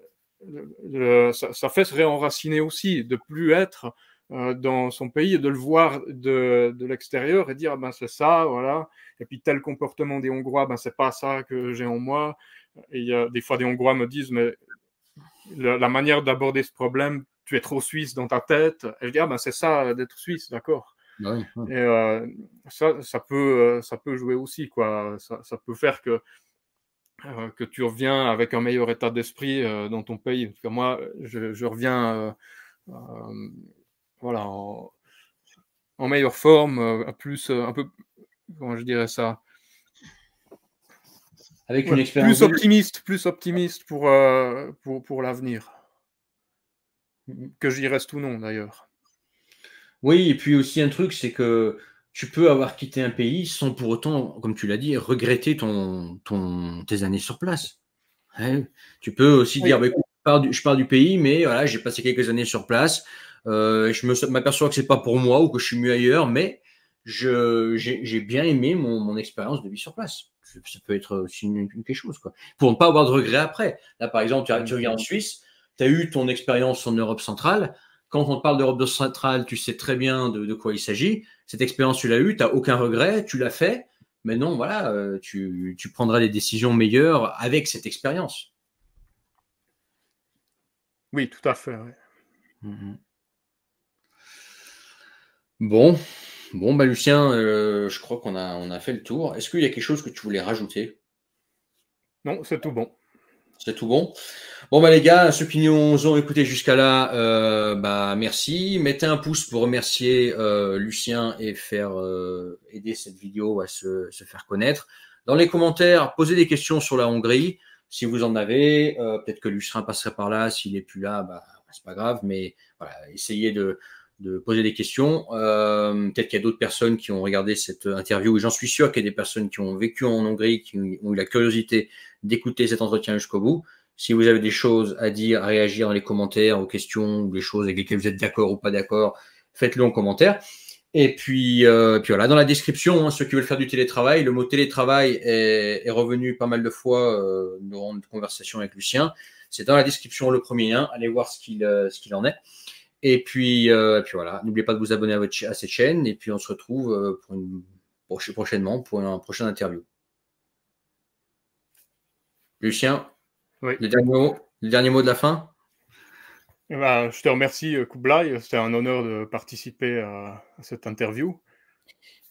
ça fait se réenraciner aussi, de plus être dans son pays et de le voir de l'extérieur et dire, ah ben c'est ça, voilà. Et puis tel comportement des Hongrois, ben c'est pas ça que j'ai en moi. Et il y a des fois des Hongrois me disent, mais la manière d'aborder ce problème, tu es trop suisse dans ta tête. Et je dis, ah ben c'est ça d'être suisse, d'accord. Bah oui, ouais. Et ça peut jouer aussi, quoi. Ça peut faire que tu reviens avec un meilleur état d'esprit dans ton pays. Parce que moi, je reviens voilà, en meilleure forme, plus, un peu, comment je dirais ça, Avec une ouais, expérience de vie. plus optimiste pour l'avenir, Mmh. que j'y reste ou non d'ailleurs. Oui, et puis aussi un truc, c'est que tu peux avoir quitté un pays sans pour autant, comme tu l'as dit, regretter tes années sur place. Ouais. Tu peux aussi dire, Oui, bah, écoute, je pars du pays, mais voilà, j'ai passé quelques années sur place. M'aperçois que c'est pas pour moi ou que je suis mieux ailleurs, mais j'ai bien aimé mon expérience de vie sur place. Ça peut être aussi quelque chose, quoi. Pour ne pas avoir de regrets après. Là, par exemple, tu reviens en Suisse, tu as eu ton expérience en Europe centrale. Quand on te parle d'Europe centrale, tu sais très bien de quoi il s'agit. Cette expérience, tu l'as eue, tu n'as aucun regret, tu l'as fait. Mais non, voilà, tu prendras des décisions meilleures avec cette expérience. oui, tout à fait. Ouais. Mhm. Bon, bon, bah Lucien, je crois on a fait le tour. Est-ce qu'il y a quelque chose que tu voulais rajouter? Non, c'est tout bon. C'est tout bon. Bon, bah les gars, ceux qui nous ont écoutés jusqu'à là, bah merci. Mettez un pouce pour remercier Lucien et faire aider cette vidéo à se faire connaître. Dans les commentaires, posez des questions sur la Hongrie, si vous en avez. Peut-être que Lucien passerait par là. S'il est plus là, bah c'est pas grave. Mais voilà, essayez de poser des questions. Peut-être qu'il y a d'autres personnes qui ont regardé cette interview. Et j'en suis sûr qu'il y a des personnes qui ont vécu en Hongrie, qui ont eu la curiosité d'écouter cet entretien jusqu'au bout. Si vous avez des choses à dire, à réagir dans les commentaires, aux questions, ou des choses avec lesquelles vous êtes d'accord ou pas d'accord, faites-le en commentaire. Et puis voilà, dans la description, hein, ceux qui veulent faire du télétravail, le mot télétravail est revenu pas mal de fois durant notre conversation avec Lucien. C'est dans la description le premier lien. Allez voir ce qu'il en est. Et puis voilà, n'oubliez pas de vous abonner à cette chaîne. Et puis on se retrouve prochainement pour un prochain interview. Lucien, Oui. le dernier mot de la fin? Eh ben, je te remercie, Kublai. C'était un honneur de participer à cette interview.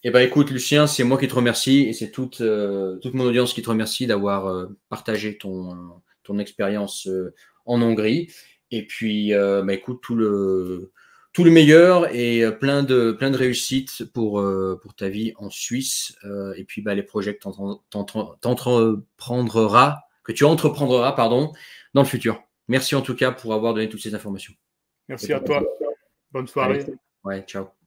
Eh ben, écoute, Lucien, c'est moi qui te remercie et c'est toute mon audience qui te remercie d'avoir partagé ton expérience en Hongrie. Et puis, bah, écoute, tout le meilleur et plein de réussite pour ta vie en Suisse. Et puis, bah, les projets que tu entreprendras, pardon, dans le futur. Merci en tout cas pour avoir donné toutes ces informations. Merci à toi. Bonne Allez, soirée. ouais, ciao.